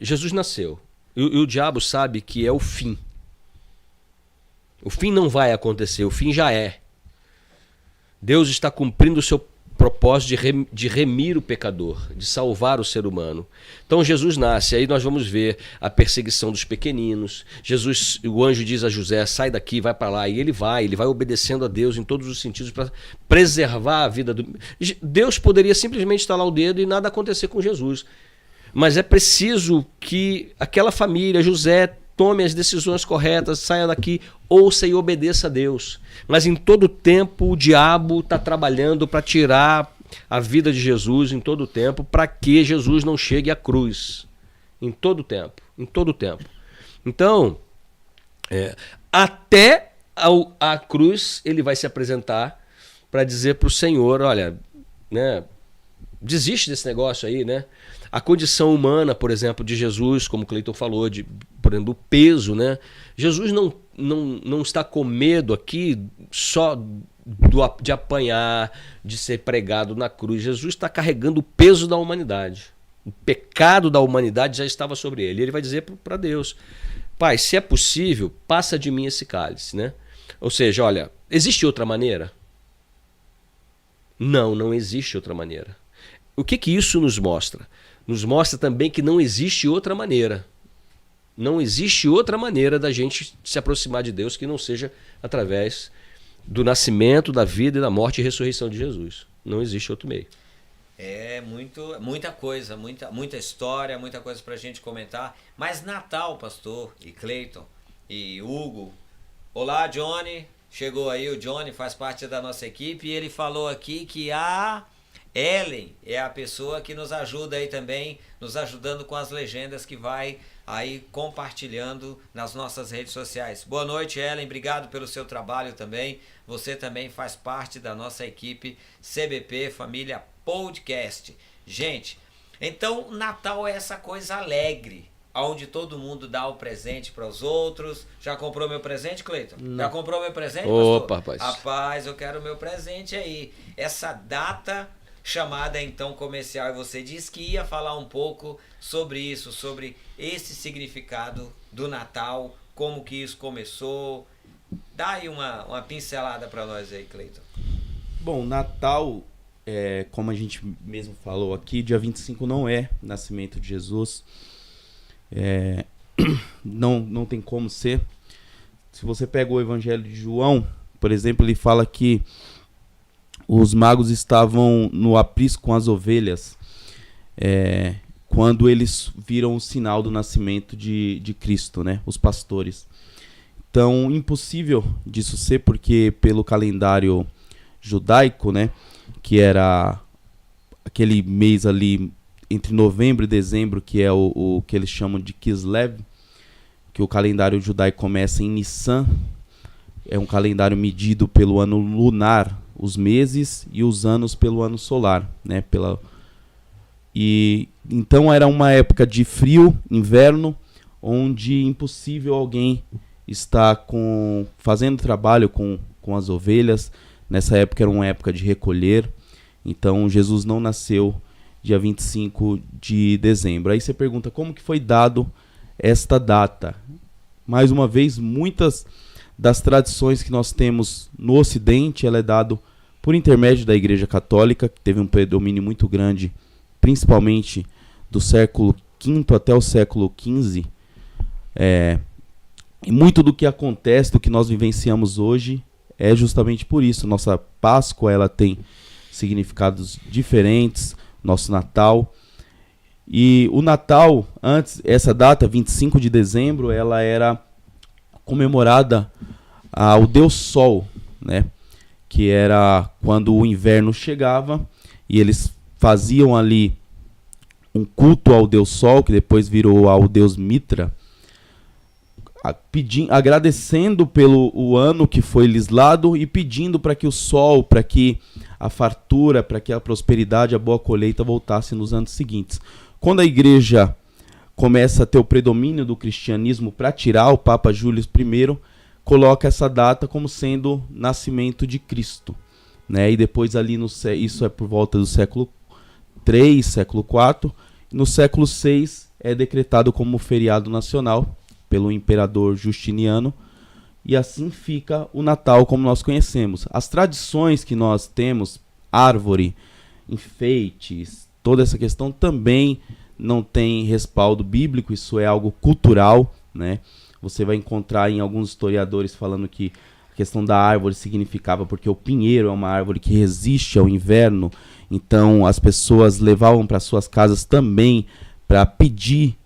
Jesus nasceu. E o diabo sabe que é o fim. O fim não vai acontecer, o fim já é. Deus está cumprindo o seu propósito de remir o pecador, de salvar o ser humano. Então Jesus nasce, aí nós vamos ver a perseguição dos pequeninos. O anjo diz a José, sai daqui, vai para lá, e ele vai obedecendo a Deus em todos os sentidos para preservar a vida do... Deus poderia simplesmente estalar o dedo e nada acontecer com Jesus. Mas é preciso que aquela família, José, tome as decisões corretas, saia daqui, ouça e obedeça a Deus. Mas em todo tempo o diabo está trabalhando para tirar a vida de Jesus, em todo tempo, para que Jesus não chegue à cruz. Em todo tempo. Então, até a cruz ele vai se apresentar para dizer para o Senhor, olha, né, desiste desse negócio aí, né? A condição humana, por exemplo, de Jesus, como o Cleiton falou, por exemplo, o peso, né? Jesus não está com medo aqui só de apanhar, de ser pregado na cruz. Jesus está carregando o peso da humanidade. O pecado da humanidade já estava sobre ele. Ele vai dizer para Deus, Pai, se é possível, passa de mim esse cálice, né? Ou seja, olha, existe outra maneira? Não existe outra maneira. O que isso nos mostra? Nos mostra também que não existe outra maneira. Não existe outra maneira da gente se aproximar de Deus que não seja através do nascimento, da vida e da morte e ressurreição de Jesus. Não existe outro meio. Muita coisa, muita história, muita coisa pra gente comentar. Mas Natal, pastor, e Cleiton, e Hugo. Olá, Johnny. Chegou aí, o Johnny faz parte da nossa equipe e ele falou aqui que a Ellen é a pessoa que nos ajuda aí também, nos ajudando com as legendas que vai aí compartilhando nas nossas redes sociais. Boa noite, Ellen, obrigado pelo seu trabalho também. Você também faz parte da nossa equipe CBP Família Podcast. Gente, então Natal é essa coisa alegre, onde todo mundo dá o presente para os outros. Já comprou meu presente, Cleiton? Já comprou meu presente, Opa, pastor? Rapaz, eu quero meu presente aí. Essa data chamada então comercial, e você disse que ia falar um pouco sobre isso, sobre esse significado do Natal, como que isso começou. Dá aí uma pincelada para nós aí, Cleiton. Bom, Natal, como a gente mesmo falou aqui, dia 25 não é nascimento de Jesus. Não tem como ser. Se você pega o Evangelho de João, por exemplo, ele fala que os magos estavam no aprisco com as ovelhas quando eles viram o sinal do nascimento de Cristo, né? Os pastores. Então, impossível disso ser, porque pelo calendário judaico, né, que era aquele mês ali entre novembro e dezembro, que é o que eles chamam de Kislev, que o calendário judaico começa em Nissan, é um calendário medido pelo ano lunar, os meses, e os anos pelo ano solar, né? E então era uma época de frio, inverno, onde impossível alguém estar fazendo trabalho com as ovelhas. Nessa época era uma época de recolher, então Jesus não nasceu dia 25 de dezembro. Aí você pergunta como que foi dado esta data. Mais uma vez, muitas das tradições que nós temos no Ocidente, ela é dado por intermédio da Igreja Católica, que teve um predomínio muito grande, principalmente do século V até o século XV. E muito do que acontece, do que nós vivenciamos hoje, é justamente por isso. Nossa Páscoa, ela tem significados diferentes, nosso Natal. E o Natal, antes, essa data, 25 de dezembro, ela era comemorada ao Deus Sol, né? Que era quando o inverno chegava e eles faziam ali um culto ao Deus Sol, que depois virou ao Deus Mitra. agradecendo pelo o ano que foi lhes dado e pedindo para que o sol, para que a fartura, para que a prosperidade, a boa colheita voltasse nos anos seguintes. Quando a igreja começa a ter o predomínio do cristianismo para tirar o Papa Júlio I, coloca essa data como sendo nascimento de Cristo, né? E depois ali, isso é por volta do século III, século IV, no século VI é decretado como feriado nacional pelo imperador Justiniano, e assim fica o Natal como nós conhecemos. As tradições que nós temos, árvore, enfeites, toda essa questão também não tem respaldo bíblico, isso é algo cultural, né? Você vai encontrar em alguns historiadores falando que a questão da árvore significava porque o pinheiro é uma árvore que resiste ao inverno, então as pessoas levavam para suas casas também para pedir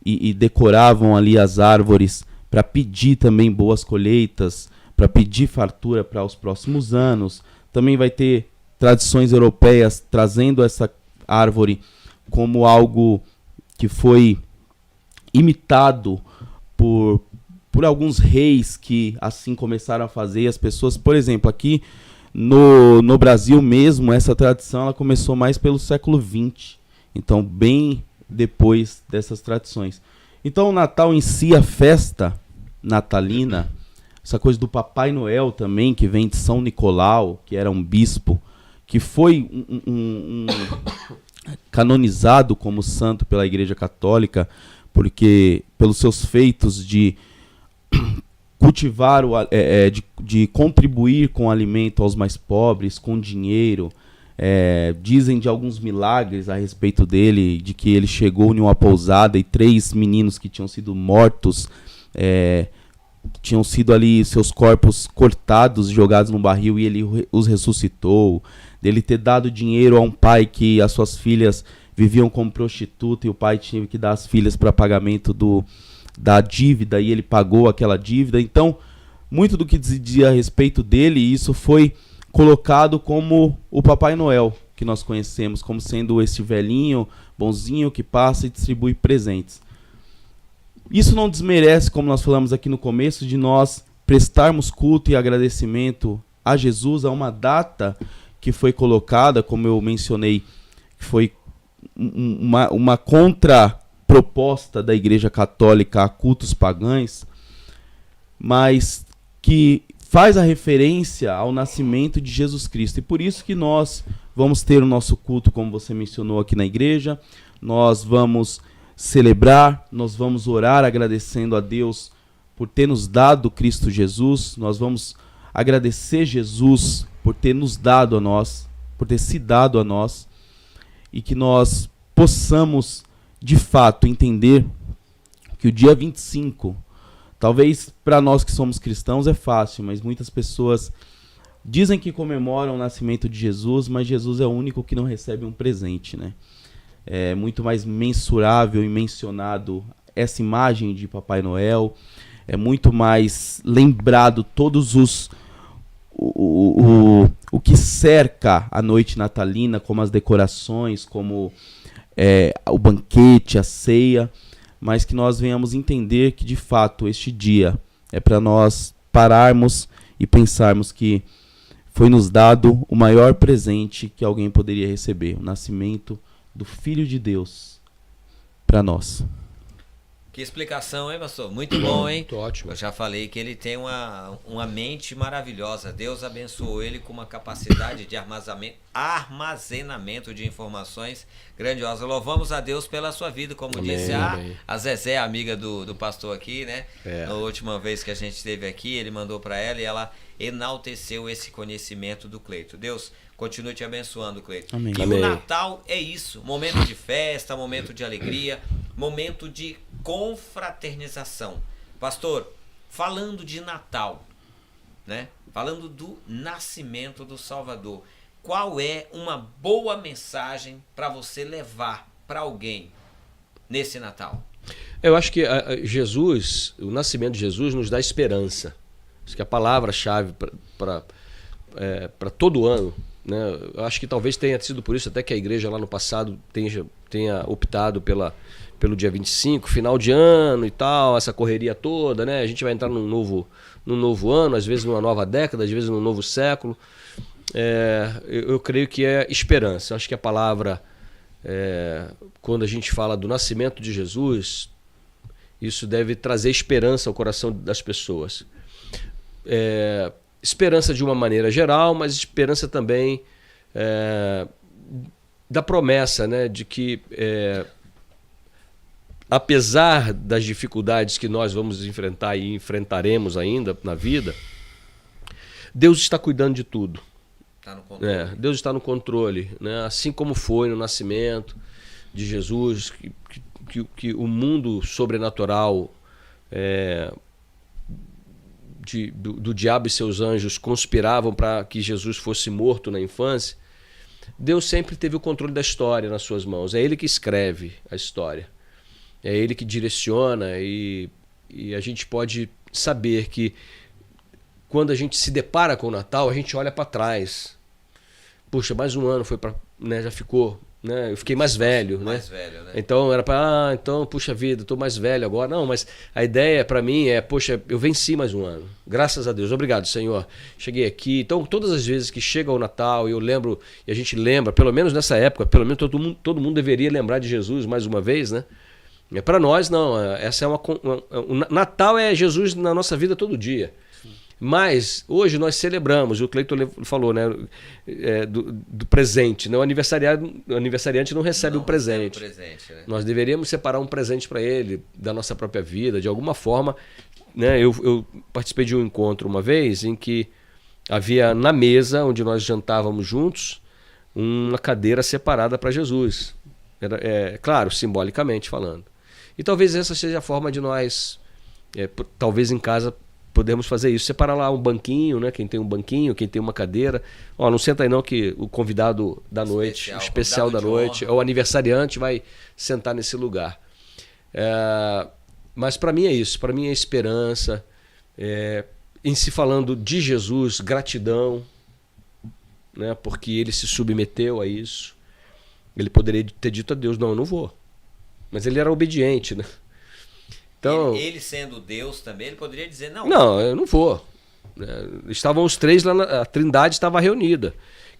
e decoravam ali as árvores para pedir também boas colheitas, para pedir fartura para os próximos anos. Também vai ter tradições europeias trazendo essa árvore como algo que foi imitado por alguns reis que assim começaram a fazer. As pessoas, por exemplo, aqui no Brasil mesmo, essa tradição ela começou mais pelo século XX, então bem depois dessas tradições. Então o Natal em si, a festa natalina, essa coisa do Papai Noel também, que vem de São Nicolau, que era um bispo, que foi canonizado como santo pela Igreja Católica, porque pelos seus feitos de cultivar, de contribuir com alimento aos mais pobres, com dinheiro. Dizem de alguns milagres a respeito dele, de que ele chegou em uma pousada e 3 meninos que tinham sido mortos, tinham sido ali seus corpos cortados, jogados num barril, e ele os ressuscitou. Dele ter dado dinheiro a um pai que as suas filhas viviam como prostituta e o pai tinha que dar as filhas para pagamento da dívida, e ele pagou aquela dívida. Então, muito do que dizia a respeito dele, isso foi colocado como o Papai Noel, que nós conhecemos, como sendo esse velhinho bonzinho que passa e distribui presentes. Isso não desmerece, como nós falamos aqui no começo, de nós prestarmos culto e agradecimento a Jesus, a uma data que foi colocada, como eu mencionei, que foi uma contraproposta da Igreja Católica a cultos pagãos, mas que faz a referência ao nascimento de Jesus Cristo. E por isso que nós vamos ter o nosso culto, como você mencionou aqui na igreja, nós vamos celebrar, nós vamos orar agradecendo a Deus por ter nos dado Cristo Jesus, nós vamos agradecer Jesus por ter nos dado a nós, por ter se dado a nós, e que nós possamos, de fato, entender que o dia 25, talvez para nós que somos cristãos é fácil, mas muitas pessoas dizem que comemoram o nascimento de Jesus, mas Jesus é o único que não recebe um presente, né? É muito mais mensurável e mencionado essa imagem de Papai Noel, é muito mais lembrado todos o que cerca a noite natalina, como as decorações, como o banquete, a ceia, mas que nós venhamos entender que, de fato, este dia é para nós pararmos e pensarmos que foi nos dado o maior presente que alguém poderia receber, o nascimento do Filho de Deus para nós. Que explicação, hein, pastor? Muito bom, hein? Muito ótimo. Eu já falei que ele tem uma mente maravilhosa. Deus abençoou ele com uma capacidade de armazenamento de informações grandiosa. Louvamos a Deus pela sua vida, como Amém, disse amém. a Zezé, amiga do pastor aqui, né? É. Na última vez que a gente esteve aqui, ele mandou para ela e ela enalteceu esse conhecimento do Cleito. Deus continue te abençoando, Cleito. Amém. E Amém. o Natal é isso, momento de festa, momento de alegria, momento de confraternização. Pastor, falando de Natal, né? Falando do nascimento do Salvador, qual é uma boa mensagem para você levar para alguém nesse Natal? Eu acho que Jesus, o nascimento de Jesus nos dá esperança. Acho que a palavra-chave para todo ano, né? Eu acho que talvez tenha sido por isso até que a igreja lá no passado tenha optado pela pelo dia 25, final de ano e tal, essa correria toda, né? A gente vai entrar num novo ano, às vezes numa nova década, às vezes num novo século. Eu creio que é esperança. Eu acho que a palavra, quando a gente fala do nascimento de Jesus, isso deve trazer esperança ao coração das pessoas. Esperança de uma maneira geral, mas esperança também da promessa, né, de que, apesar das dificuldades que nós vamos enfrentar e enfrentaremos ainda na vida, Deus está cuidando de tudo. Tá no controle. Deus está no controle, né? Assim como foi no nascimento de Jesus, que o mundo sobrenatural do diabo e seus anjos conspiravam para que Jesus fosse morto na infância. Deus sempre teve o controle da história nas suas mãos. É Ele que escreve a história. É Ele que direciona e a gente pode saber que quando a gente se depara com o Natal, a gente olha para trás. Puxa, mais um ano foi para, né, já ficou, né? Eu fiquei mais velho, mais né? velho, né? Então era para, então, puxa vida, estou mais velho agora. Não, mas a ideia para mim poxa, eu venci mais um ano. Graças a Deus. Obrigado, Senhor. Cheguei aqui. Então, todas as vezes que chega o Natal, eu lembro, e a gente lembra, pelo menos nessa época, pelo menos todo mundo deveria lembrar de Jesus mais uma vez, né? Para nós, não. Essa o Natal é Jesus na nossa vida todo dia. Mas hoje nós celebramos, o Cleiton falou, né, do presente, né? O aniversariante não recebe um presente. Né? Nós deveríamos separar um presente para ele, da nossa própria vida, de alguma forma, né? Eu participei de um encontro uma vez em que havia na mesa onde nós jantávamos juntos uma cadeira separada para Jesus. Claro, simbolicamente falando. E talvez essa seja a forma de nós, talvez em casa, podemos fazer isso, separar lá um banquinho, né? Quem tem um banquinho, quem tem uma cadeira. Ó, não senta aí não que o convidado da noite, o especial da noite, o aniversariante vai sentar nesse lugar. Mas para mim é isso, para mim é esperança, em se falando de Jesus, gratidão, né? Porque ele se submeteu a isso. Ele poderia ter dito a Deus, não, eu não vou. Mas ele era obediente, né? Então, ele sendo Deus também, ele poderia dizer, não. Não, eu não vou. Estavam os três lá, a Trindade estava reunida.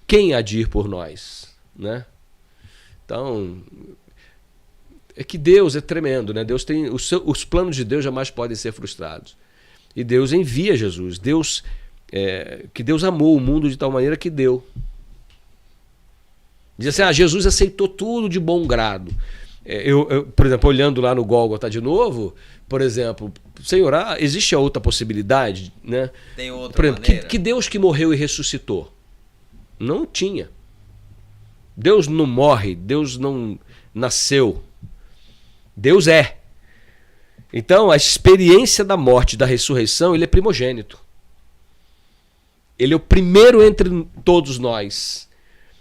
Quem há de ir por nós? Né? Então, é que Deus é tremendo, né? Deus tem os planos de Deus jamais podem ser frustrados. E Deus envia Jesus. Que Deus amou o mundo de tal maneira que deu. Diz assim, Jesus aceitou tudo de bom grado. Por exemplo, olhando lá no Gólgota de novo, por exemplo, Senhor, existe a outra possibilidade, né? Tem outra por exemplo, maneira. Que Deus que morreu e ressuscitou? Não tinha. Deus não morre, Deus não nasceu. Deus é. Então, a experiência da morte e da ressurreição, ele é primogênito. Ele é o primeiro entre todos nós.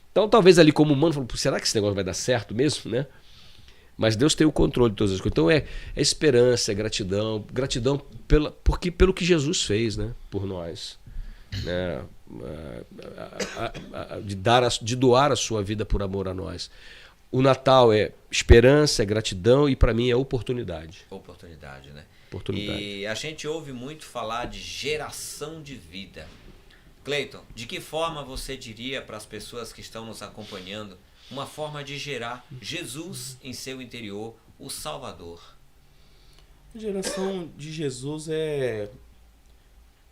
Então, talvez ali como humano, falou, será que esse negócio vai dar certo mesmo, né? Mas Deus tem o controle de todas as coisas. Então é esperança, é gratidão. Gratidão pelo que Jesus fez, né, por nós. Né? De doar a sua vida por amor a nós. O Natal é esperança, é gratidão e para mim é oportunidade. Oportunidade, né? Oportunidade. E a gente ouve muito falar de geração de vida. Cleiton, de que forma você diria para as pessoas que estão nos acompanhando uma forma de gerar Jesus em seu interior, o Salvador? A geração de Jesus o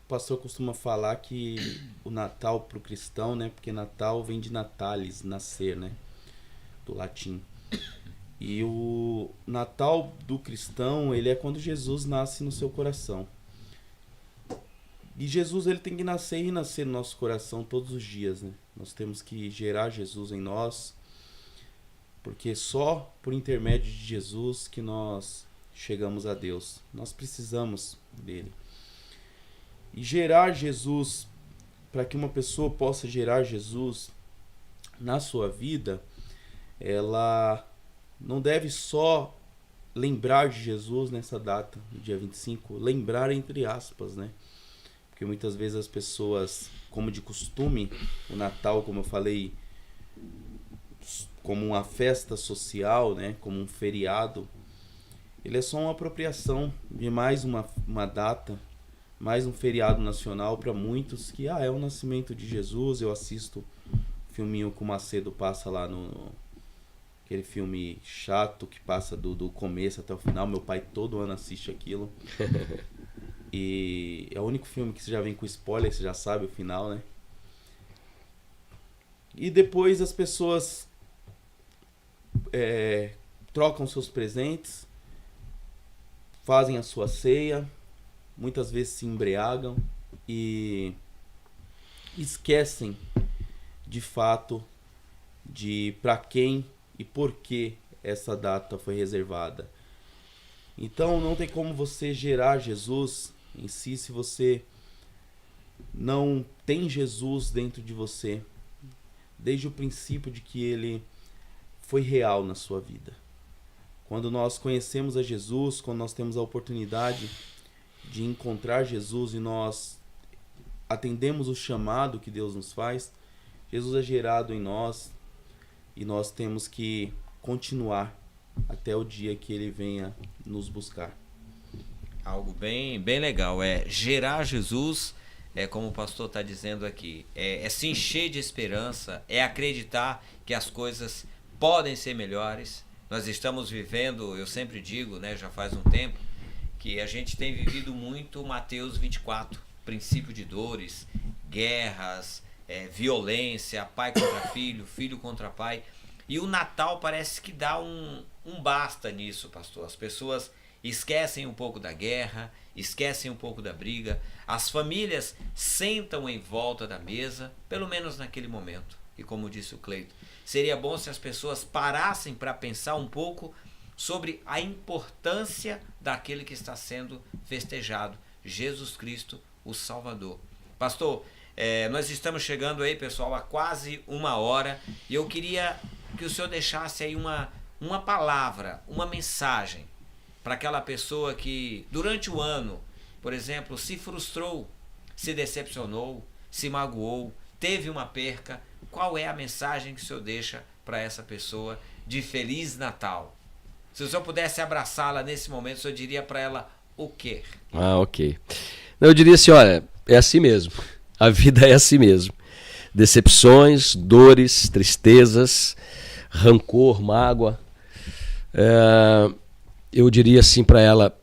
pastor costuma falar que o Natal para o cristão, né? Porque Natal vem de natalis, nascer, né? Do latim. E o Natal do cristão, ele é quando Jesus nasce no seu coração. E Jesus, ele tem que nascer e renascer no nosso coração todos os dias, né? Nós temos que gerar Jesus em nós, porque só por intermédio de Jesus que nós chegamos a Deus. Nós precisamos dele. E gerar Jesus, para que uma pessoa possa gerar Jesus na sua vida, ela não deve só lembrar de Jesus nessa data, no dia 25, lembrar entre aspas, né? Porque muitas vezes as pessoas, como de costume, o Natal, como eu falei, como uma festa social, né, como um feriado, ele é só uma apropriação de mais uma data, mais um feriado nacional para muitos, que é o nascimento de Jesus. Eu assisto o filminho que o Macedo passa lá aquele filme chato que passa do começo até o final. Meu pai todo ano assiste aquilo. E é o único filme que você já vem com spoiler, você já sabe o final, né? E depois as pessoas trocam seus presentes, fazem a sua ceia, muitas vezes se embriagam e esquecem de fato de para quem e por que essa data foi reservada. Então não tem como você gerar Jesus em si se você não tem Jesus dentro de você desde o princípio de que ele foi real na sua vida. Quando nós conhecemos a Jesus, quando nós temos a oportunidade de encontrar Jesus e nós atendemos o chamado que Deus nos faz, Jesus é gerado em nós e nós temos que continuar até o dia que ele venha nos buscar. Algo bem, bem legal, é gerar Jesus, como o pastor está dizendo aqui, é se encher de esperança, é acreditar que as coisas podem ser melhores. Nós estamos vivendo, eu sempre digo, né, já faz um tempo, que a gente tem vivido muito Mateus 24, princípio de dores, guerras, violência, pai contra filho, filho contra pai. E o Natal parece que dá um basta nisso, pastor. As pessoas esquecem um pouco da guerra, esquecem um pouco da briga. As famílias sentam em volta da mesa, pelo menos naquele momento. E como disse o Cleito, seria bom se as pessoas parassem para pensar um pouco sobre a importância daquele que está sendo festejado, Jesus Cristo, o Salvador. Pastor, nós estamos chegando aí, pessoal, a quase 1 hora, e eu queria que o senhor deixasse aí uma palavra, uma mensagem para aquela pessoa que durante o ano, por exemplo, se frustrou, se decepcionou, se magoou, teve uma perca. Qual é a mensagem que o senhor deixa para essa pessoa de Feliz Natal? Se o senhor pudesse abraçá-la nesse momento, o senhor diria para ela o quê? Ok. Eu diria assim, olha, é assim mesmo. A vida é assim mesmo. Decepções, dores, tristezas, rancor, mágoa. Eu diria assim para ela,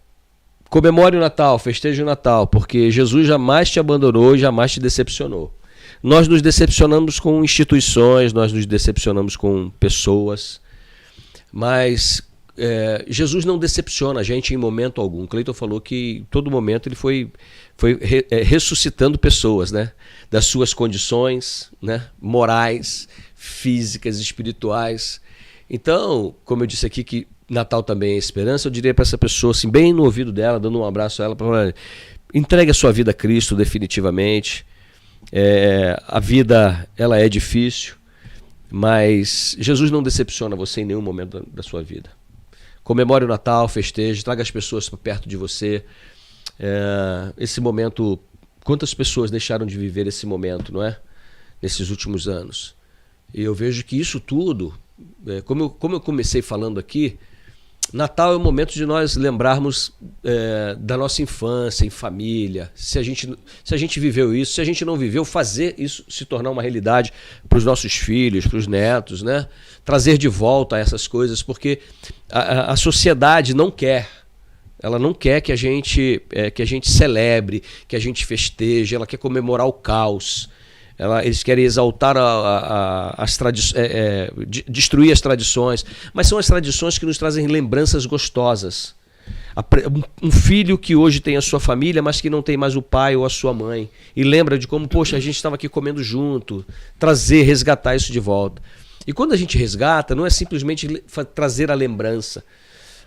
comemore o Natal, festeje o Natal, porque Jesus jamais te abandonou e jamais te decepcionou. Nós nos decepcionamos com instituições, nós nos decepcionamos com pessoas, mas Jesus não decepciona a gente em momento algum. O Cleiton falou que em todo momento ele foi ressuscitando pessoas, né? Das suas condições, né? Morais, físicas, espirituais. Então, como eu disse aqui que Natal também é esperança, eu diria para essa pessoa, assim, bem no ouvido dela, dando um abraço a ela, para entregue a sua vida a Cristo definitivamente. A vida ela é difícil, mas Jesus não decepciona você em nenhum momento da sua vida. Comemore o Natal, festeje, traga as pessoas para perto de você. Esse momento, quantas pessoas deixaram de viver esse momento, não é? Nesses últimos anos. E eu vejo que isso tudo, como eu comecei falando aqui, Natal é o momento de nós lembrarmos da nossa infância, em família, se a gente viveu isso, se a gente não viveu, fazer isso se tornar uma realidade para os nossos filhos, para os netos, né? Trazer de volta essas coisas, porque a sociedade não quer, ela não quer que a gente celebre, que a gente festeje, ela quer comemorar o caos. Eles querem exaltar as tradições, destruir as tradições, mas são as tradições que nos trazem lembranças gostosas. Um filho que hoje tem a sua família, mas que não tem mais o pai ou a sua mãe, e lembra de como, poxa, a gente estava aqui comendo junto, resgatar isso de volta. E quando a gente resgata, não é simplesmente trazer a lembrança,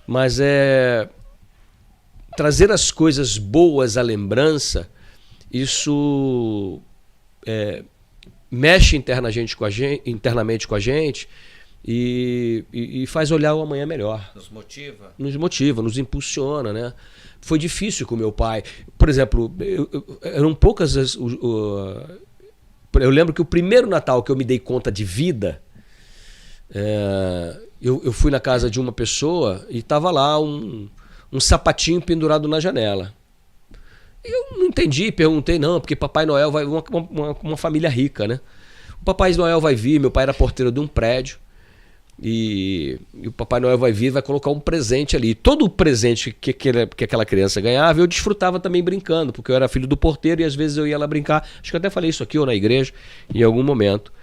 mas é trazer as coisas boas à lembrança. Isso mexe internamente com a gente e faz olhar o amanhã melhor. Nos motiva, nos impulsiona, né? Foi difícil com meu pai. Por exemplo, eram poucas as... Eu lembro que o primeiro Natal que eu me dei conta de vida, eu fui na casa de uma pessoa e estava lá um sapatinho pendurado na janela. Eu não entendi, perguntei, não, porque Papai Noel vai... Uma família rica, né? O Papai Noel vai vir, meu pai era porteiro de um prédio, e o Papai Noel vai vir e vai colocar um presente ali. Todo o presente que aquela criança ganhava, eu desfrutava também brincando, porque eu era filho do porteiro e às vezes eu ia lá brincar. Acho que eu até falei isso aqui ou na igreja, em algum momento.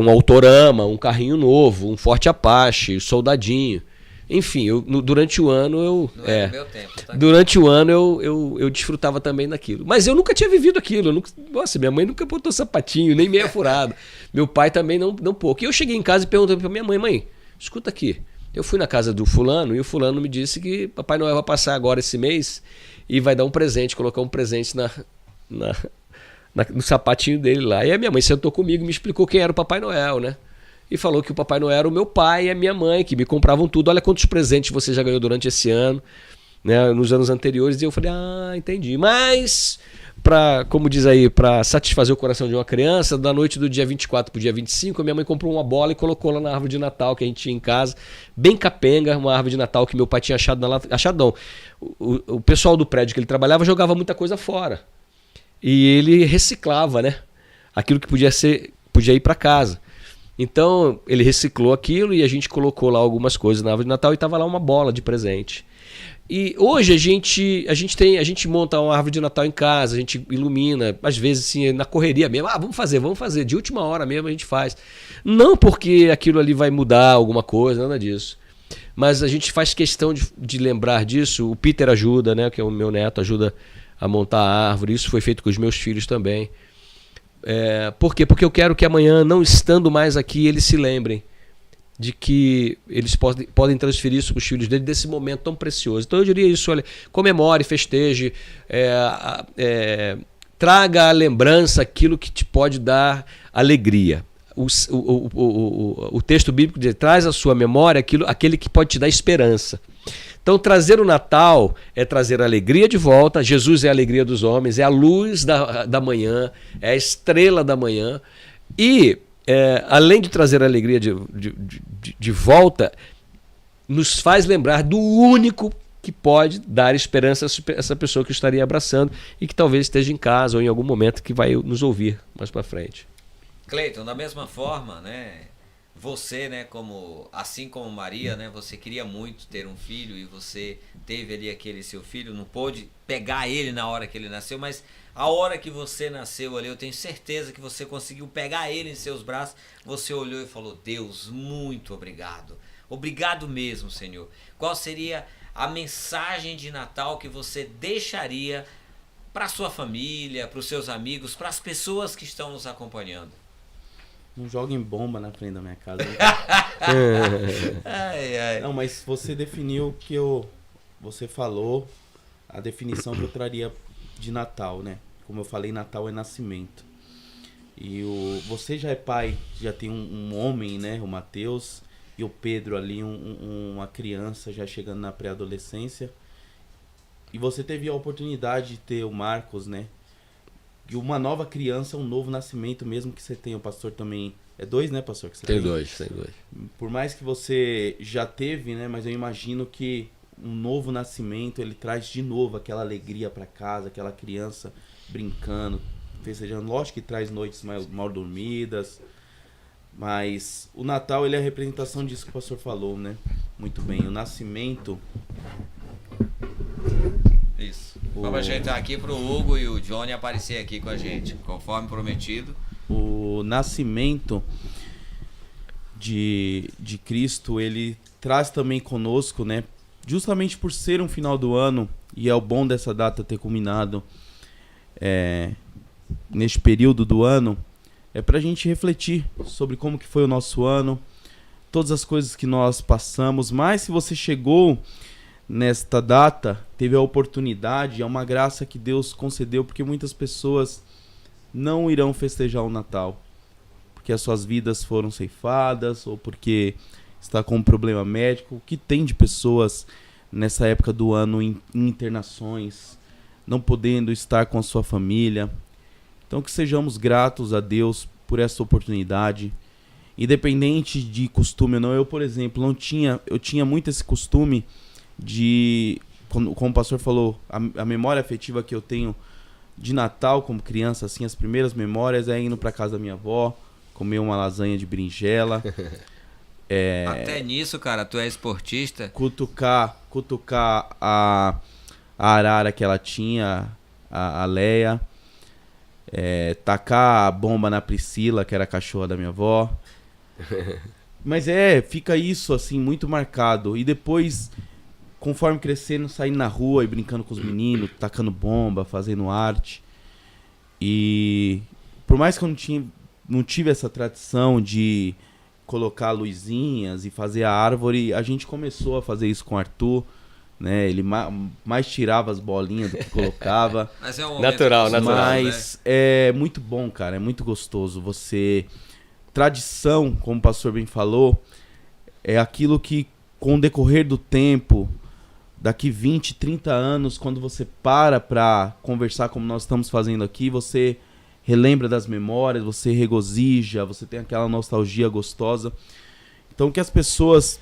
Um Autorama, um carrinho novo, um Forte Apache, soldadinho. Enfim, durante o ano meu tempo, tá? Durante o ano eu desfrutava também daquilo. Mas eu nunca tinha vivido aquilo. Nossa, minha mãe nunca botou sapatinho, nem meia furada. Meu pai também não pouco. E eu cheguei em casa e perguntei pra minha mãe, escuta aqui. Eu fui na casa do fulano e o fulano me disse que Papai Noel vai passar agora esse mês e vai dar um presente, colocar um presente no sapatinho dele lá. E a minha mãe sentou comigo e me explicou quem era o Papai Noel, né? E falou que o Papai Noel era o meu pai e a minha mãe, que me compravam tudo. Olha quantos presentes você já ganhou durante esse ano, né, nos anos anteriores. E eu falei, entendi. Mas, como diz aí, para satisfazer o coração de uma criança, da noite do dia 24 pro dia 25, a minha mãe comprou uma bola e colocou lá na árvore de Natal que a gente tinha em casa. Bem capenga, uma árvore de Natal que meu pai tinha achado na lata. Achado não. O pessoal do prédio que ele trabalhava jogava muita coisa fora. E ele reciclava, né? Aquilo que podia ir para casa. Então ele reciclou aquilo e a gente colocou lá algumas coisas na árvore de Natal e estava lá uma bola de presente. E hoje a gente monta uma árvore de Natal em casa, a gente ilumina, às vezes assim, na correria mesmo, vamos fazer, de última hora mesmo a gente faz. Não porque aquilo ali vai mudar alguma coisa, nada disso. Mas a gente faz questão de lembrar disso. O Peter ajuda, né, que é o meu neto, ajuda a montar a árvore. Isso foi feito com os meus filhos também. Por quê? Porque eu quero que amanhã, não estando mais aqui, eles se lembrem de que eles podem transferir isso para os filhos dele desse momento tão precioso. Então eu diria isso, olha, comemore, festeje, traga à lembrança aquilo que te pode dar alegria. O texto bíblico diz, traz à sua memória aquele que pode te dar esperança. Então trazer o Natal é trazer a alegria de volta. Jesus é a alegria dos homens, é a luz da manhã, é a estrela da manhã. E além de trazer a alegria de volta, nos faz lembrar do único que pode dar esperança a essa pessoa que estaria abraçando e que talvez esteja em casa ou em algum momento que vai nos ouvir mais para frente. Cleiton, da mesma forma, né? Você, né, assim como Maria, né, você queria muito ter um filho e você teve ali aquele seu filho, não pôde pegar ele na hora que ele nasceu, mas a hora que você nasceu ali, eu tenho certeza que você conseguiu pegar ele em seus braços, você olhou e falou, Deus, muito obrigado. Obrigado mesmo, Senhor. Qual seria a mensagem de Natal que você deixaria para sua família, para os seus amigos, para as pessoas que estão nos acompanhando? Não joguem bomba na frente da minha casa. Não, mas você definiu o que você falou, a definição que eu traria de Natal, né? Como eu falei, Natal é nascimento. E você já é pai, já tem um homem, né? O Mateus, e o Pedro ali, uma criança já chegando na pré-adolescência. E você teve a oportunidade de ter o Marcos, né? E uma nova criança, um novo nascimento, mesmo que você tenha, o pastor também... É 2, né, pastor? Que você tem dois. Por mais que você já teve, né? Mas eu imagino que um novo nascimento, ele traz de novo aquela alegria para casa, aquela criança brincando, festejando. Lógico que traz noites mal dormidas, mas o Natal, ele é a representação disso que o pastor falou, né? Muito bem, o nascimento... Isso. Vamos ajeitar aqui pro Hugo e o Johnny aparecer aqui com a gente, conforme prometido. O nascimento de Cristo, ele traz também conosco, né? Justamente por ser um final do ano, e é o bom dessa data ter culminado neste período do ano, é pra gente refletir sobre como que foi o nosso ano, todas as coisas que nós passamos. Mas se você chegou nesta data, teve a oportunidade, é uma graça que Deus concedeu, porque muitas pessoas não irão festejar o Natal, porque as suas vidas foram ceifadas, ou porque está com um problema médico. O que tem de pessoas nessa época do ano em internações, não podendo estar com a sua família. Então que sejamos gratos a Deus por essa oportunidade, independente de costume ou não. Eu, por exemplo, eu tinha muito esse costume de como o pastor falou, a memória afetiva que eu tenho de Natal como criança, assim, as primeiras memórias é indo pra casa da minha avó, comer uma lasanha de berinjela. Até nisso, cara, tu é esportista. Cutucar a arara que ela tinha, a Leia. Tacar a bomba na Priscila, que era a cachorra da minha avó. Mas fica isso, assim, muito marcado. E depois, conforme crescendo, saindo na rua e brincando com os meninos, tacando bomba, fazendo arte. E por mais que eu não tive essa tradição de colocar luzinhas e fazer a árvore, a gente começou a fazer isso com o Arthur, né? Ele mais tirava as bolinhas do que colocava. Mas é um Natural. Mas é muito bom, cara, é muito gostoso. Tradição, como o pastor bem falou, é aquilo que, com o decorrer do tempo, daqui 20, 30 anos, quando você para conversar como nós estamos fazendo aqui, você relembra das memórias, você regozija, você tem aquela nostalgia gostosa. Então que as pessoas,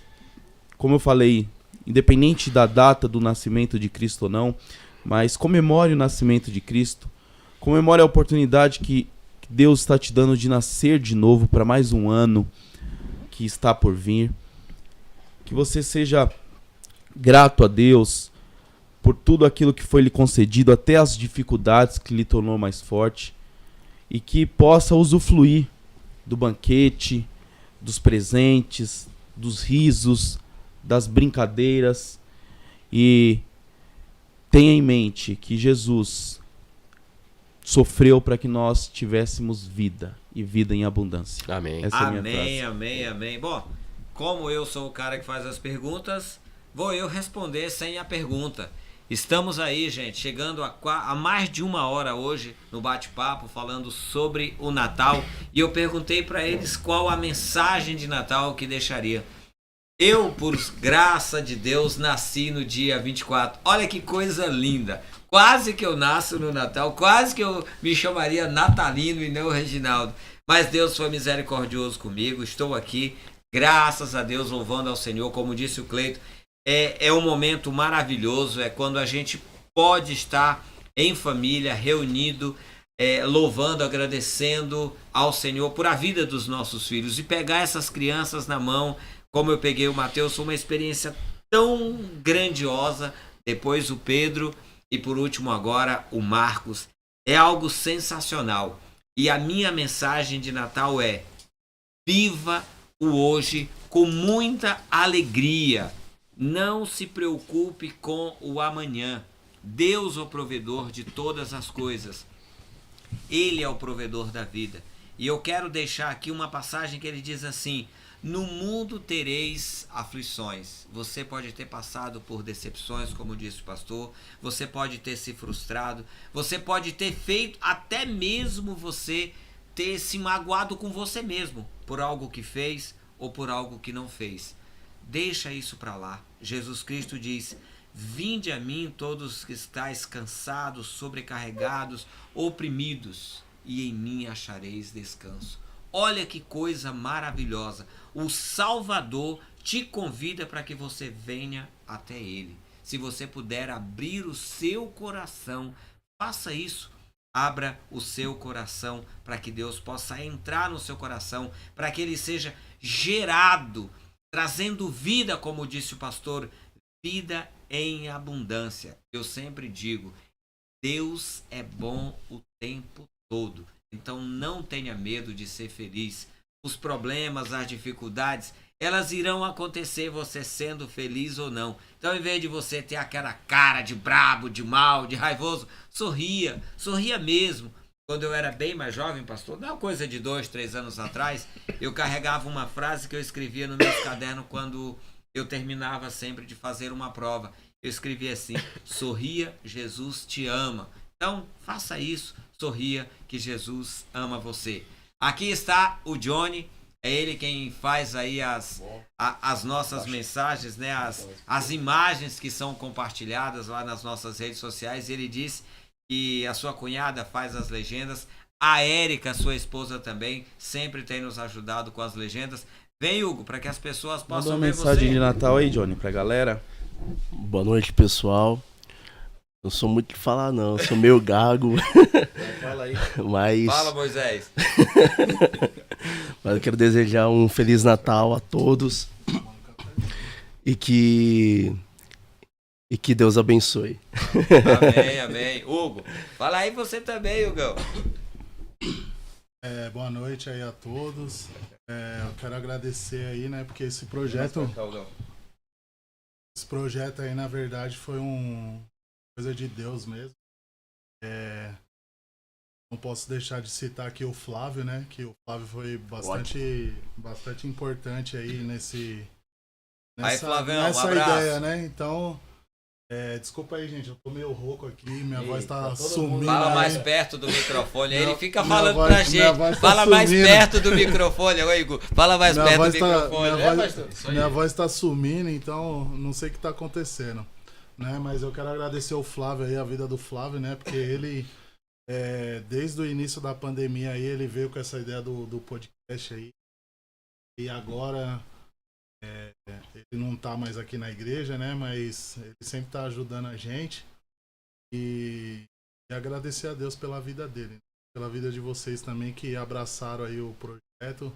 como eu falei, independente da data do nascimento de Cristo ou não, mas comemore o nascimento de Cristo, comemore a oportunidade que Deus está te dando de nascer de novo para mais um ano que está por vir. Que você seja grato a Deus por tudo aquilo que foi lhe concedido, até as dificuldades que lhe tornou mais forte, e que possa usufruir do banquete, dos presentes, dos risos, das brincadeiras, e tenha em mente que Jesus sofreu para que nós tivéssemos vida, e vida em abundância. Amém. Essa é a minha frase. Amém. Bom, como eu sou o cara que faz as perguntas, vou eu responder sem a pergunta. Estamos aí, gente, chegando a mais de 1 hora hoje no bate-papo, falando sobre o Natal. E eu perguntei para eles qual a mensagem de Natal que deixaria. Eu, por graça de Deus, nasci no dia 24. Olha que coisa linda. Quase que eu nasço no Natal, quase que eu me chamaria Natalino e não Reginaldo. Mas Deus foi misericordioso comigo, estou aqui, graças a Deus, louvando ao Senhor. Como disse o Cleito, é um momento maravilhoso, é quando a gente pode estar em família, reunido, louvando, agradecendo ao Senhor por a vida dos nossos filhos. E pegar essas crianças na mão, como eu peguei o Mateus, foi uma experiência tão grandiosa. Depois o Pedro e por último agora o Marcos. É algo sensacional. E a minha mensagem de Natal é: viva o hoje com muita alegria. Não se preocupe com o amanhã. Deus é o provedor de todas as coisas. Ele é o provedor da vida. E eu quero deixar aqui uma passagem que ele diz assim: no mundo tereis aflições. Você pode ter passado por decepções, como disse o pastor. Você pode ter se frustrado. Você pode ter feito, até mesmo você ter se magoado com você mesmo por algo que fez ou por algo que não fez. Deixa isso para lá. Jesus Cristo diz: vinde a mim todos que estáis cansados, sobrecarregados, oprimidos, e em mim achareis descanso. Olha que coisa maravilhosa. O Salvador te convida para que você venha até Ele. Se você puder abrir o seu coração, faça isso. Abra o seu coração para que Deus possa entrar no seu coração, para que Ele seja gerado, trazendo vida, como disse o pastor, vida em abundância. Eu sempre digo, Deus é bom o tempo todo. Então não tenha medo de ser feliz. Os problemas, as dificuldades, elas irão acontecer, você sendo feliz ou não. Então, em vez de você ter aquela cara de brabo, de mal, de raivoso, sorria mesmo. Quando eu era bem mais jovem, pastor, não é uma coisa de 2, 3 anos atrás, eu carregava uma frase que eu escrevia no meu caderno quando eu terminava sempre de fazer uma prova. Eu escrevia assim: sorria, Jesus te ama. Então, faça isso, sorria, que Jesus ama você. Aqui está o Johnny, é ele quem faz aí as nossas mensagens, né? As imagens que são compartilhadas lá nas nossas redes sociais. Ele diz que a sua cunhada faz as legendas. A Érica, sua esposa, também sempre tem nos ajudado com as legendas. Vem, Hugo, para que as pessoas possam ver você. Manda uma mensagem de Natal aí, Johnny, pra galera. Boa noite, pessoal. Não sou muito de falar, não. Eu sou meio gago. Fala aí. Mas... Fala, Moisés. Mas eu quero desejar um Feliz Natal a todos. E que Deus abençoe. Amém, amém. Hugo, fala aí você também, Hugão. Boa noite aí a todos. Eu quero agradecer aí, né, porque esse projeto aí, na verdade, foi coisa de Deus mesmo. Não posso deixar de citar aqui o Flávio, né, que o Flávio foi bastante importante aí nessa Flavião, um abraço. ideia, né, então... desculpa aí, gente, eu tô meio rouco aqui, minha voz tá sumindo. Fala aí. mais perto do microfone, aí ele fica minha falando voz- pra minha gente. voz tá Fala mais sumindo. perto do microfone, ô Igor. Fala mais Minha perto do voz tá- microfone. minha voz tá sumindo, então não sei o que tá acontecendo, né? Mas eu quero agradecer o Flávio aí, a vida do Flávio, né? Porque ele, desde o início da pandemia aí, ele veio com essa ideia do podcast aí. E agora, ele não tá mais aqui na igreja, né? Mas ele sempre tá ajudando a gente. E agradecer a Deus pela vida dele, pela vida de vocês também que abraçaram aí o projeto.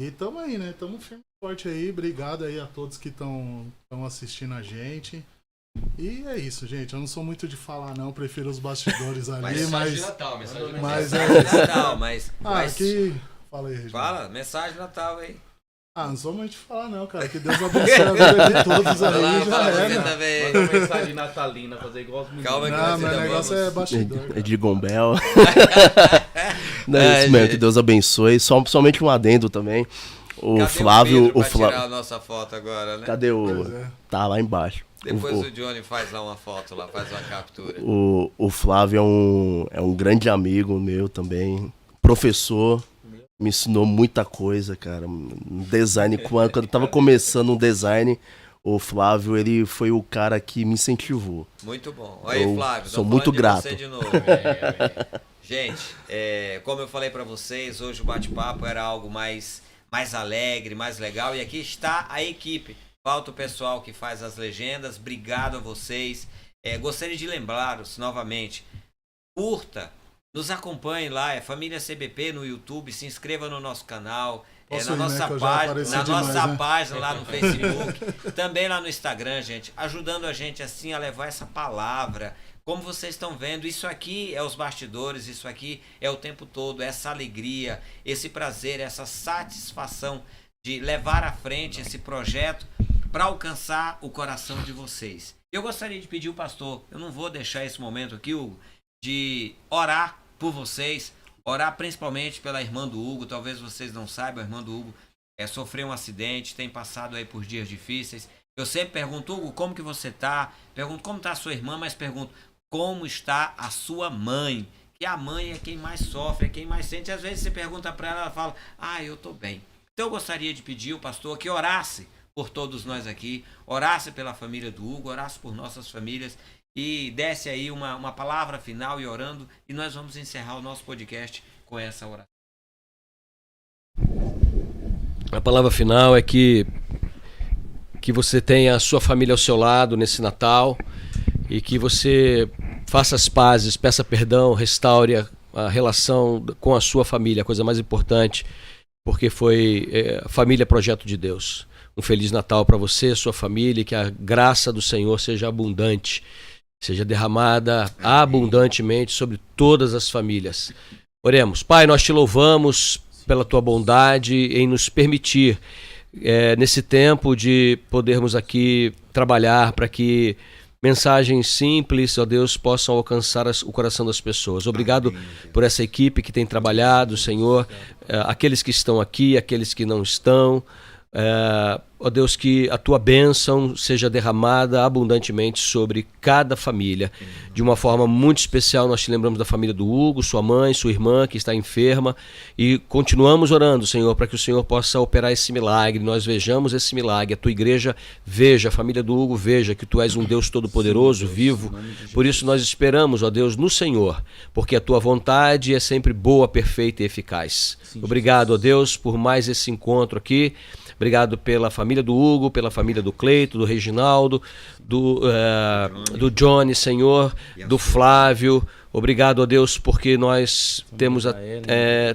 E tamo aí, né? Tamo firme e forte aí. Obrigado aí a todos que estão assistindo a gente. E é isso, gente. Eu não sou muito de falar, não. Prefiro os bastidores ali, Mensagem de mas... Natal, mensagem de Natal. Mas Mensagem de Natal, mas aqui... Fala aí, Regina. fala, mensagem de Natal aí. Não sou muito de falar, não, cara. Que Deus abençoe a vida de todos Fala, aí. Já fala você era. também. Manda uma mensagem natalina, fazer igual os meninos. Calma que Não, nós meu ainda negócio vamos. é bastidor. É cara. de Gombel. Não é isso mesmo, gente. que Deus abençoe. Somente um adendo também. O Cadê Flávio. Pedro O pra Flávio. tirar a nossa foto agora, né? Cadê o. Pois é. Tá lá embaixo. Depois O- o Johnny faz lá uma foto lá, faz uma captura. O Flávio é um grande amigo meu também. Professor. Me ensinou muita coisa, cara. Um design. Quando eu tava começando um design, o Flávio, ele foi o cara que me incentivou. Muito bom. Aí, Eu Flávio, sou tô muito falando de grato. você de novo. Gente, como eu falei pra vocês, hoje o bate-papo era algo mais alegre, mais legal. E aqui está a equipe. Falta o pessoal que faz as legendas. Obrigado a vocês. Gostaria de lembrá-los novamente. Curta, nos acompanhe lá, Família CBP no YouTube, se inscreva no nosso canal, Posso na ir, né, nossa que eu já página, apareci na demais, nossa né? página lá no Facebook, também lá no Instagram, gente, ajudando a gente assim a levar essa palavra. Como vocês estão vendo, isso aqui é os bastidores, isso aqui é o tempo todo, essa alegria, esse prazer, essa satisfação de levar à frente esse projeto para alcançar o coração de vocês. Eu gostaria de pedir ao pastor, eu não vou deixar esse momento aqui, Hugo, de orar por vocês, orar principalmente pela irmã do Hugo. Talvez vocês não saibam, a irmã do Hugo sofreu um acidente, tem passado aí por dias difíceis. Eu sempre pergunto, Hugo, como que você tá? Pergunto como está a sua irmã, mas pergunto como está a sua mãe? Que a mãe é quem mais sofre, é quem mais sente. Às vezes você pergunta para ela, ela fala, eu tô bem. Então eu gostaria de pedir ao pastor que orasse por todos nós aqui, orasse pela família do Hugo, orasse por nossas famílias e desse aí uma palavra final e orando, e nós vamos encerrar o nosso podcast com essa oração. A palavra final é que você tenha a sua família ao seu lado nesse Natal e que você faça as pazes, peça perdão, restaure a relação com a sua família, a coisa mais importante, porque foi família projeto de Deus. Um Feliz Natal para você, sua família, e que a graça do Senhor seja abundante, seja derramada abundantemente sobre todas as famílias. Oremos. Pai, nós te louvamos pela tua bondade em nos permitir, nesse tempo, de podermos aqui trabalhar para que mensagens simples, ó Deus, possam alcançar o coração das pessoas. Obrigado por essa equipe que tem trabalhado, Senhor, aqueles que estão aqui, aqueles que não estão. Ó Deus, que a tua bênção seja derramada abundantemente sobre cada família. De uma forma muito especial, nós te lembramos da família do Hugo, sua mãe, sua irmã que está enferma, e continuamos orando, Senhor, para que o Senhor possa operar esse milagre. Nós vejamos esse milagre, a tua igreja veja, a família do Hugo veja que tu és um Deus todo-poderoso, vivo. Por isso nós esperamos, ó Deus, no Senhor, porque a tua vontade é sempre boa, perfeita e eficaz. Obrigado, ó Deus, por mais esse encontro aqui. Obrigado pela família do Hugo, pela família do Cleito, do Reginaldo, do Johnny, Senhor, do Flávio. Obrigado a Deus porque nós temos a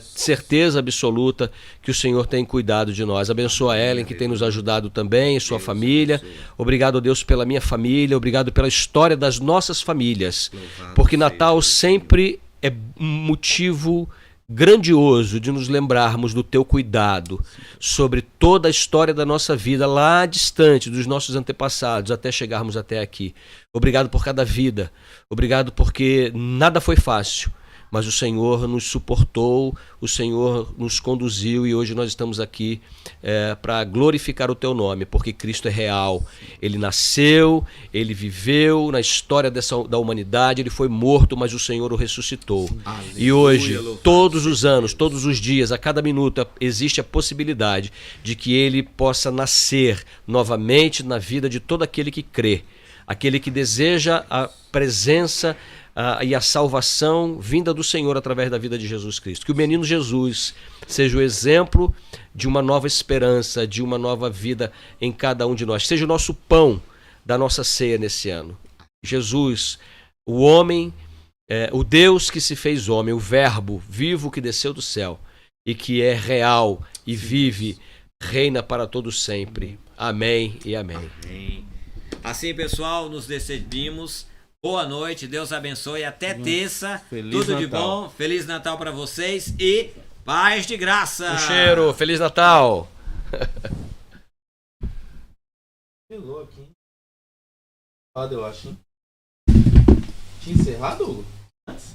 certeza absoluta que o Senhor tem cuidado de nós. Abençoa a Ellen, que tem nos ajudado também, e sua família. Obrigado a Deus pela minha família, obrigado pela história das nossas famílias. Porque Natal sempre é um motivo grandioso de nos lembrarmos do teu cuidado sobre toda a história da nossa vida lá distante dos nossos antepassados até chegarmos até aqui. Obrigado por cada vida, obrigado porque nada foi fácil, mas o Senhor nos suportou, o Senhor nos conduziu e hoje nós estamos aqui para glorificar o teu nome, porque Cristo é real. Ele nasceu, ele viveu na história da humanidade, ele foi morto, mas o Senhor o ressuscitou. E hoje, todos os anos, todos os dias, a cada minuto, existe a possibilidade de que ele possa nascer novamente na vida de todo aquele que crê, aquele que deseja a presença e a salvação vinda do Senhor através da vida de Jesus Cristo. Que o menino Jesus seja o exemplo de uma nova esperança, de uma nova vida em cada um de nós. Seja o nosso pão da nossa ceia nesse ano. Jesus, o homem, o Deus que se fez homem, o Verbo vivo que desceu do céu e que é real e vive, reina para todos sempre. Amém e amém. Amém. Assim, pessoal, nos despedimos. Boa noite, Deus abençoe. Até terça. Tudo de bom. Feliz Natal para vocês e paz de graça. Um cheiro. Feliz Natal. Pelou aqui. Eu acho, hein? Tinha encerrado, Hugo? Antes?